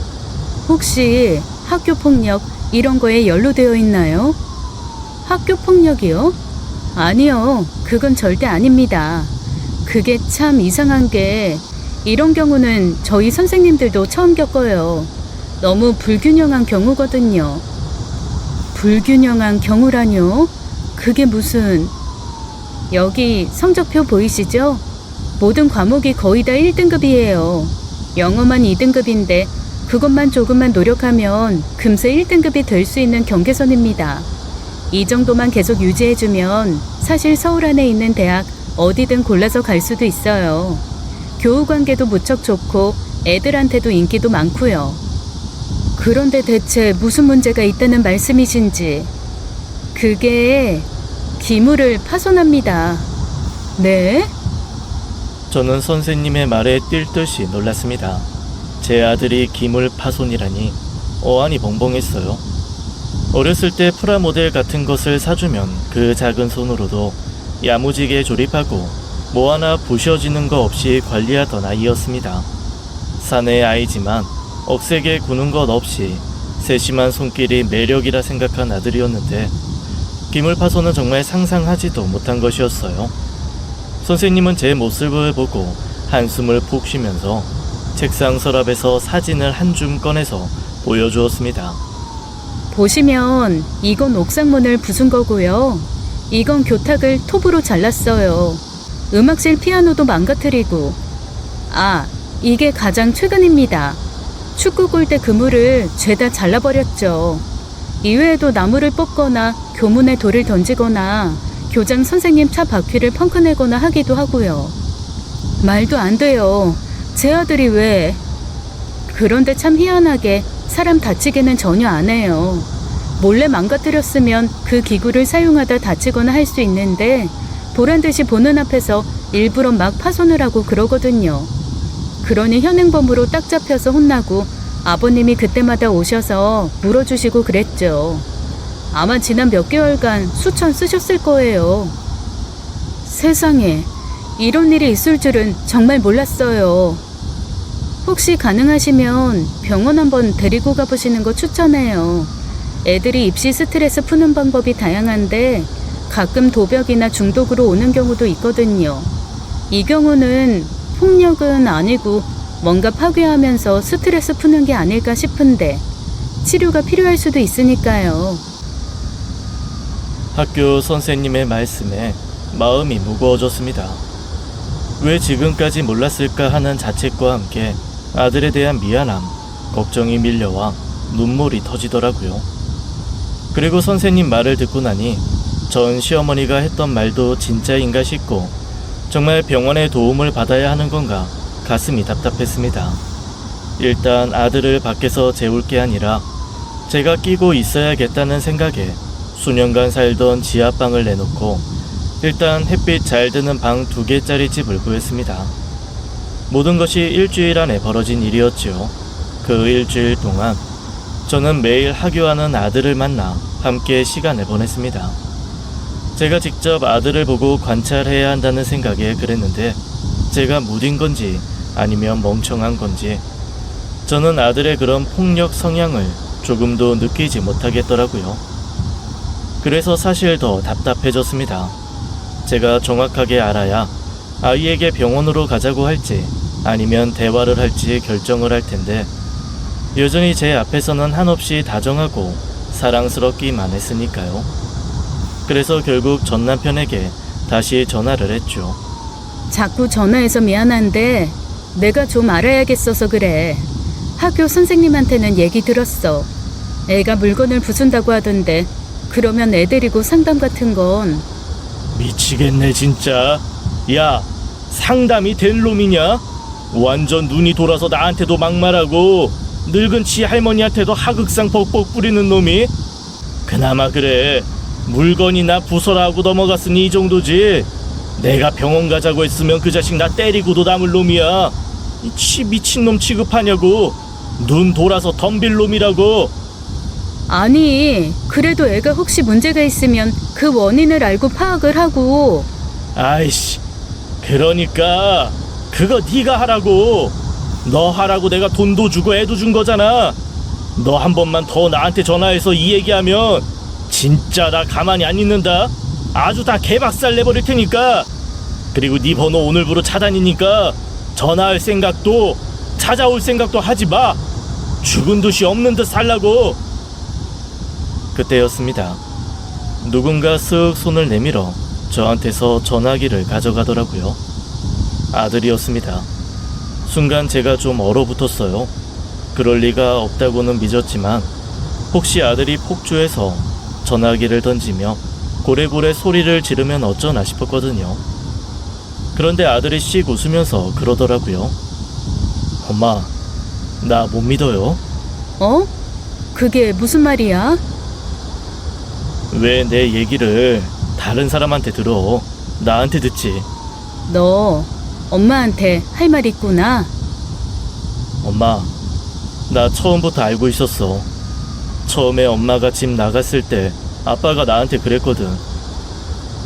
혹시 학교 폭력 이런 거에 연루되어 있나요? 학교 폭력이요? 아니요, 그건 절대 아닙니다. 그게 참 이상한 게 이런 경우는 저희 선생님들도 처음 겪어요. 너무 불균형한 경우거든요. 불균형한 경우라뇨? 그게 무슨... 여기 성적표 보이시죠? 모든 과목이 거의 다 1등급이에요. 영어만 2등급인데 그것만 조금만 노력하면 금세 1등급이 될 수 있는 경계선입니다. 이 정도만 계속 유지해주면 사실 서울 안에 있는 대학 어디든 골라서 갈 수도 있어요. 교우 관계도 무척 좋고 애들한테도 인기도 많고요. 그런데 대체 무슨 문제가 있다는 말씀이신지. 그게 기물을 파손합니다. 네? 저는 선생님의 말에 뛸 듯이 놀랐습니다. 제 아들이 기물 파손이라니 어안이 벙벙했어요. 어렸을 때 프라모델 같은 것을 사주면 그 작은 손으로도 야무지게 조립하고 뭐 하나 부셔지는 거 없이 관리하던 아이였습니다. 사내의 아이지만 억세게 구는 것 없이 세심한 손길이 매력이라 생각한 아들이었는데 기물 파손은 정말 상상하지도 못한 것이었어요. 선생님은 제 모습을 보고 한숨을 푹 쉬면서 책상 서랍에서 사진을 한 줌 꺼내서 보여주었습니다. 보시면 이건 옥상문을 부순 거고요. 이건 교탁을 톱으로 잘랐어요. 음악실 피아노도 망가뜨리고. 아, 이게 가장 최근입니다. 축구 골대 그물을 죄다 잘라버렸죠. 이외에도 나무를 뽑거나 교문에 돌을 던지거나 교장 선생님 차 바퀴를 펑크내거나 하기도 하고요. 말도 안 돼요. 제 아들이 왜... 그런데 참 희한하게 사람 다치게는 전혀 안 해요. 몰래 망가뜨렸으면 그 기구를 사용하다 다치거나 할 수 있는데 보란듯이 보는 앞에서 일부러 막 파손을 하고 그러거든요. 그러니 현행범으로 딱 잡혀서 혼나고 아버님이 그때마다 오셔서 물어주시고 그랬죠. 아마 지난 몇 개월간 수천 쓰셨을 거예요. 세상에, 이런 일이 있을 줄은 정말 몰랐어요. 혹시 가능하시면 병원 한번 데리고 가보시는 거 추천해요. 애들이 입시 스트레스 푸는 방법이 다양한데 가끔 도벽이나 중독으로 오는 경우도 있거든요. 이 경우는 폭력은 아니고 뭔가 파괴하면서 스트레스 푸는 게 아닐까 싶은데 치료가 필요할 수도 있으니까요. 학교 선생님의 말씀에 마음이 무거워졌습니다. 왜 지금까지 몰랐을까 하는 자책과 함께 아들에 대한 미안함, 걱정이 밀려와 눈물이 터지더라고요. 그리고 선생님 말을 듣고 나니 전 시어머니가 했던 말도 진짜인가 싶고 정말 병원의 도움을 받아야 하는 건가 가슴이 답답했습니다. 일단 아들을 밖에서 재울 게 아니라 제가 끼고 있어야겠다는 생각에 수년간 살던 지하방을 내놓고 일단 햇빛 잘 드는 방 2개짜리 집을 구했습니다. 모든 것이 일주일 안에 벌어진 일이었지요. 그 일주일 동안 저는 매일 하교하는 아들을 만나 함께 시간을 보냈습니다. 제가 직접 아들을 보고 관찰해야 한다는 생각에 그랬는데 제가 무딘 건지 아니면 멍청한 건지 저는 아들의 그런 폭력 성향을 조금도 느끼지 못하겠더라고요. 그래서 사실 더 답답해졌습니다. 제가 정확하게 알아야 아이에게 병원으로 가자고 할지 아니면 대화를 할지 결정을 할 텐데 여전히 제 앞에서는 한없이 다정하고 사랑스럽기만 했으니까요. 그래서 결국 전 남편에게 다시 전화를 했죠. 자꾸 전화해서 미안한데 내가 좀 알아야겠어서 그래. 학교 선생님한테는 얘기 들었어. 애가 물건을 부순다고 하던데 그러면 애 데리고 상담 같은 건. 미치겠네 진짜. 야, 상담이 될 놈이냐? 완전 눈이 돌아서 나한테도 막말하고 늙은 지 할머니한테도 하극상 벅벅 뿌리는 놈이? 그나마 그래, 물건이나 부숴라고 넘어갔으니 이 정도지. 내가 병원 가자고 했으면 그 자식 나 때리고도 남을 놈이야. 이 미친놈 취급하냐고. 눈 돌아서 덤빌 놈이라고. 아니, 그래도 애가 혹시 문제가 있으면 그 원인을 알고 파악을 하고. 아이씨, 그러니까 그거 네가 하라고. 너 하라고 내가 돈도 주고 애도 준 거잖아. 너 한 번만 더 나한테 전화해서 이 얘기하면 진짜 나 가만히 안 있는다. 아주 다 개박살 내버릴 테니까. 그리고 네 번호 오늘부로 차단이니까 전화할 생각도 찾아올 생각도 하지 마. 죽은 듯이 없는 듯 살라고. 그때였습니다. 누군가 쓱 손을 내밀어 저한테서 전화기를 가져가더라고요. 아들이었습니다. 순간 제가 좀 얼어붙었어요. 그럴 리가 없다고는 믿었지만 혹시 아들이 폭주해서 전화기를 던지며 고래고래 소리를 지르면 어쩌나 싶었거든요. 그런데 아들이 씩 웃으면서 그러더라고요. 엄마, 나 못 믿어요. 어? 그게 무슨 말이야? 왜 내 얘기를 다른 사람한테 들어? 나한테 듣지. 너 엄마한테 할 말 있구나. 엄마, 나 처음부터 알고 있었어. 처음에 엄마가 집 나갔을 때 아빠가 나한테 그랬거든.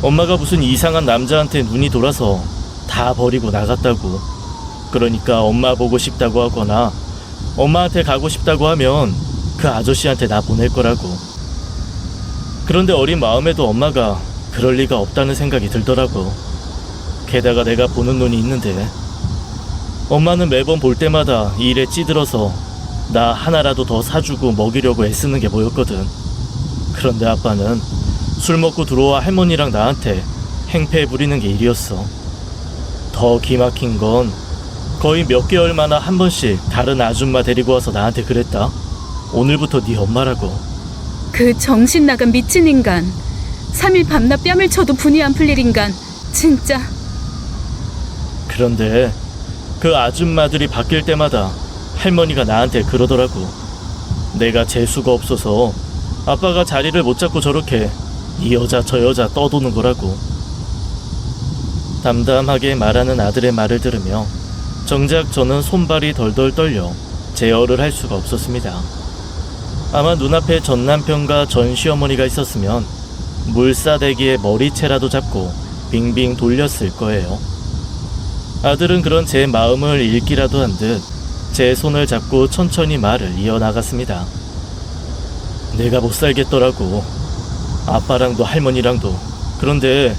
엄마가 무슨 이상한 남자한테 눈이 돌아서 다 버리고 나갔다고. 그러니까 엄마 보고 싶다고 하거나 엄마한테 가고 싶다고 하면 그 아저씨한테 나 보낼 거라고. 그런데 어린 마음에도 엄마가 그럴 리가 없다는 생각이 들더라고. 게다가 내가 보는 눈이 있는데 엄마는 매번 볼 때마다 일에 찌들어서 나 하나라도 더 사주고 먹이려고 애쓰는 게 보였거든. 그런데 아빠는 술 먹고 들어와 할머니랑 나한테 행패 부리는 게 일이었어. 더 기막힌 건 거의 몇 개월마다 한 번씩 다른 아줌마 데리고 와서 나한테 그랬다. 오늘부터 네 엄마라고. 그 정신 나간 미친 인간. 3일 밤낮 뺨을 쳐도 분이 안 풀릴 인간. 진짜. 그런데 그 아줌마들이 바뀔 때마다 할머니가 나한테 그러더라고. 내가 재수가 없어서 아빠가 자리를 못 잡고 저렇게 이 여자 저 여자 떠도는 거라고. 담담하게 말하는 아들의 말을 들으며 정작 저는 손발이 덜덜 떨려 제어를 할 수가 없었습니다. 아마 눈앞에 전 남편과 전 시어머니가 있었으면 물사대기에 머리채라도 잡고 빙빙 돌렸을 거예요. 아들은 그런 제 마음을 읽기라도 한 듯 제 손을 잡고 천천히 말을 이어나갔습니다. 내가 못 살겠더라고. 아빠랑도 할머니랑도. 그런데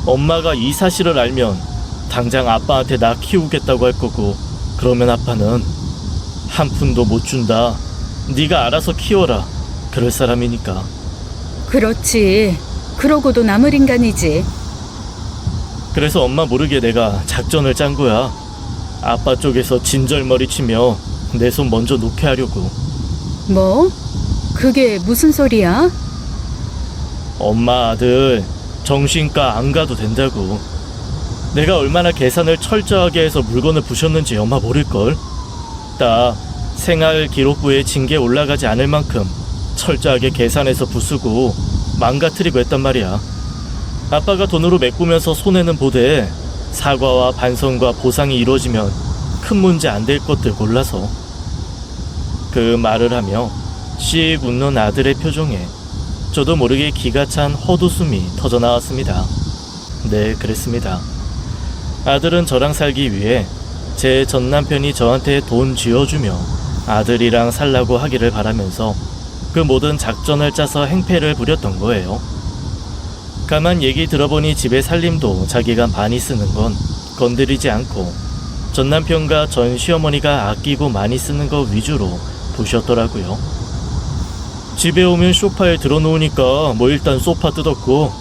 엄마가 이 사실을 알면 당장 아빠한테 나 키우겠다고 할 거고, 그러면 아빠는 한 푼도 못 준다. 네가 알아서 키워라. 그럴 사람이니까. 그렇지. 그러고도 남을 인간이지. 그래서 엄마 모르게 내가 작전을 짠 거야. 아빠 쪽에서 진절머리 치며 내 손 먼저 놓게 하려고. 뭐? 그게 무슨 소리야? 엄마 아들 정신과 안 가도 된다고. 내가 얼마나 계산을 철저하게 해서 물건을 부셨는지 엄마 모를걸. 딱 생활 기록부에 징계 올라가지 않을 만큼 철저하게 계산해서 부수고 망가뜨리고 했단 말이야. 아빠가 돈으로 메꾸면서 손해는 보되 사과와 반성과 보상이 이루어지면 큰 문제 안 될 것들 골라서. 그 말을 하며 씩 웃는 아들의 표정에 저도 모르게 기가 찬 헛웃음이 터져나왔습니다. 네, 그랬습니다. 아들은 저랑 살기 위해 제 전남편이 저한테 돈 쥐어주며 아들이랑 살라고 하기를 바라면서 그 모든 작전을 짜서 행패를 부렸던 거예요. 가만 얘기 들어보니 집의 살림도 자기가 많이 쓰는 건 건드리지 않고 전남편과 전 시어머니가 아끼고 많이 쓰는 거 위주로 부셨더라고요. 집에 오면 소파에 들어놓으니까 뭐 일단 소파 뜯었고,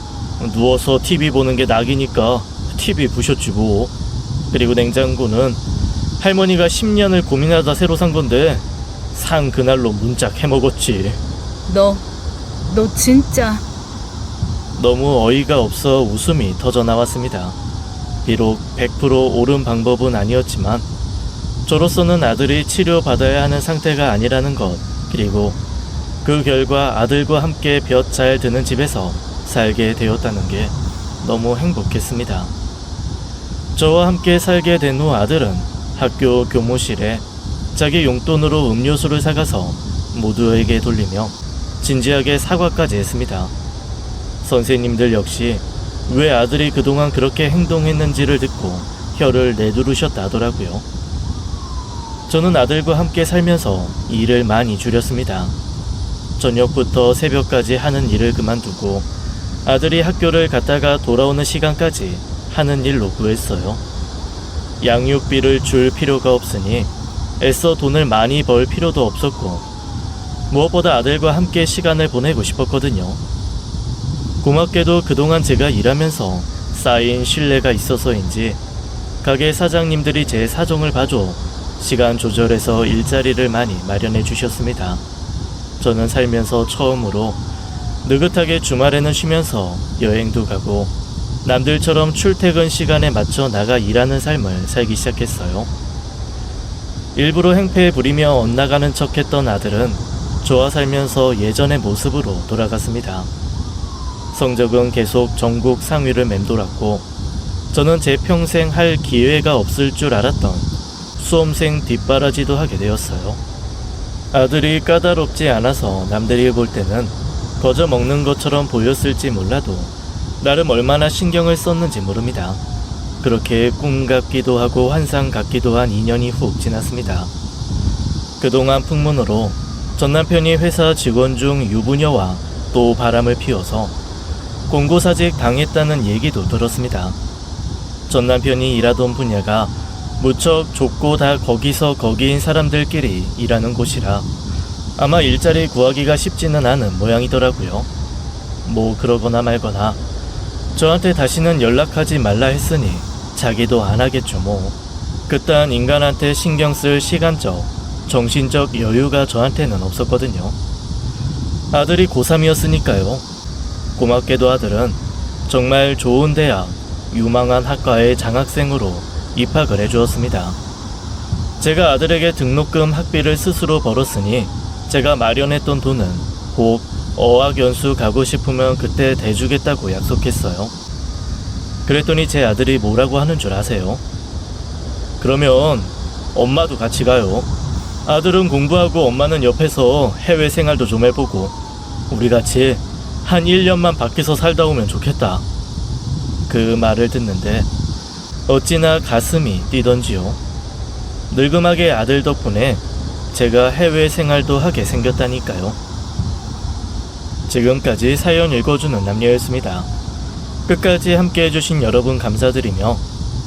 누워서 TV 보는 게 낙이니까 TV 부셨지 뭐. 그리고 냉장고는 할머니가 10년을 고민하다 새로 산 건데 산 그날로 문짝 해먹었지. 너 진짜... 너무 어이가 없어 웃음이 터져나왔습니다. 비록 100% 옳은 방법은 아니었지만 저로서는 아들이 치료받아야 하는 상태가 아니라는 것, 그리고 그 결과 아들과 함께 볕 잘 드는 집에서 살게 되었다는 게 너무 행복했습니다. 저와 함께 살게 된 후 아들은 학교 교무실에 자기 용돈으로 음료수를 사가서 모두에게 돌리며 진지하게 사과까지 했습니다. 선생님들 역시 왜 아들이 그동안 그렇게 행동했는지를 듣고 혀를 내두르셨다더라고요. 저는 아들과 함께 살면서 일을 많이 줄였습니다. 저녁부터 새벽까지 하는 일을 그만두고 아들이 학교를 갔다가 돌아오는 시간까지 하는 일로 구했어요. 양육비를 줄 필요가 없으니 애써 돈을 많이 벌 필요도 없었고, 무엇보다 아들과 함께 시간을 보내고 싶었거든요. 고맙게도 그동안 제가 일하면서 쌓인 신뢰가 있어서인지 가게 사장님들이 제 사정을 봐줘 시간 조절해서 일자리를 많이 마련해 주셨습니다. 저는 살면서 처음으로 느긋하게 주말에는 쉬면서 여행도 가고 남들처럼 출퇴근 시간에 맞춰 나가 일하는 삶을 살기 시작했어요. 일부러 행패 부리며 엇나가는 척했던 아들은 저와 살면서 예전의 모습으로 돌아갔습니다. 성적은 계속 전국 상위를 맴돌았고, 저는 제 평생 할 기회가 없을 줄 알았던 수험생 뒷바라지도 하게 되었어요. 아들이 까다롭지 않아서 남들이 볼 때는 거저 먹는 것처럼 보였을지 몰라도 나름 얼마나 신경을 썼는지 모릅니다. 그렇게 꿈 같기도 하고 환상 같기도 한 2년이 훅 지났습니다. 그동안 풍문으로 전남편이 회사 직원 중 유부녀와 또 바람을 피워서 공고사직 당했다는 얘기도 들었습니다. 전남편이 일하던 분야가 무척 좁고 다 거기서 거기인 사람들끼리 일하는 곳이라 아마 일자리 구하기가 쉽지는 않은 모양이더라고요. 뭐 그러거나 말거나 저한테 다시는 연락하지 말라 했으니 자기도 안 하겠죠 뭐. 그딴 인간한테 신경 쓸 시간적, 정신적 여유가 저한테는 없었거든요. 아들이 고3이었으니까요. 고맙게도 아들은 정말 좋은 대학, 유망한 학과의 장학생으로 입학을 해주었습니다. 제가 아들에게 등록금 학비를 스스로 벌었으니 제가 마련했던 돈은 꼭 어학연수 가고 싶으면 그때 대주겠다고 약속했어요. 그랬더니 제 아들이 뭐라고 하는 줄 아세요? 그러면 엄마도 같이 가요. 아들은 공부하고 엄마는 옆에서 해외 생활도 좀 해보고 우리 같이 한 1년만 밖에서 살다 오면 좋겠다. 그 말을 듣는데 어찌나 가슴이 뛰던지요. 늙음하게 아들 덕분에 제가 해외 생활도 하게 생겼다니까요. 지금까지 사연 읽어주는 남녀였습니다. 끝까지 함께 해주신 여러분 감사드리며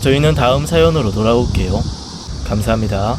저희는 다음 사연으로 돌아올게요. 감사합니다.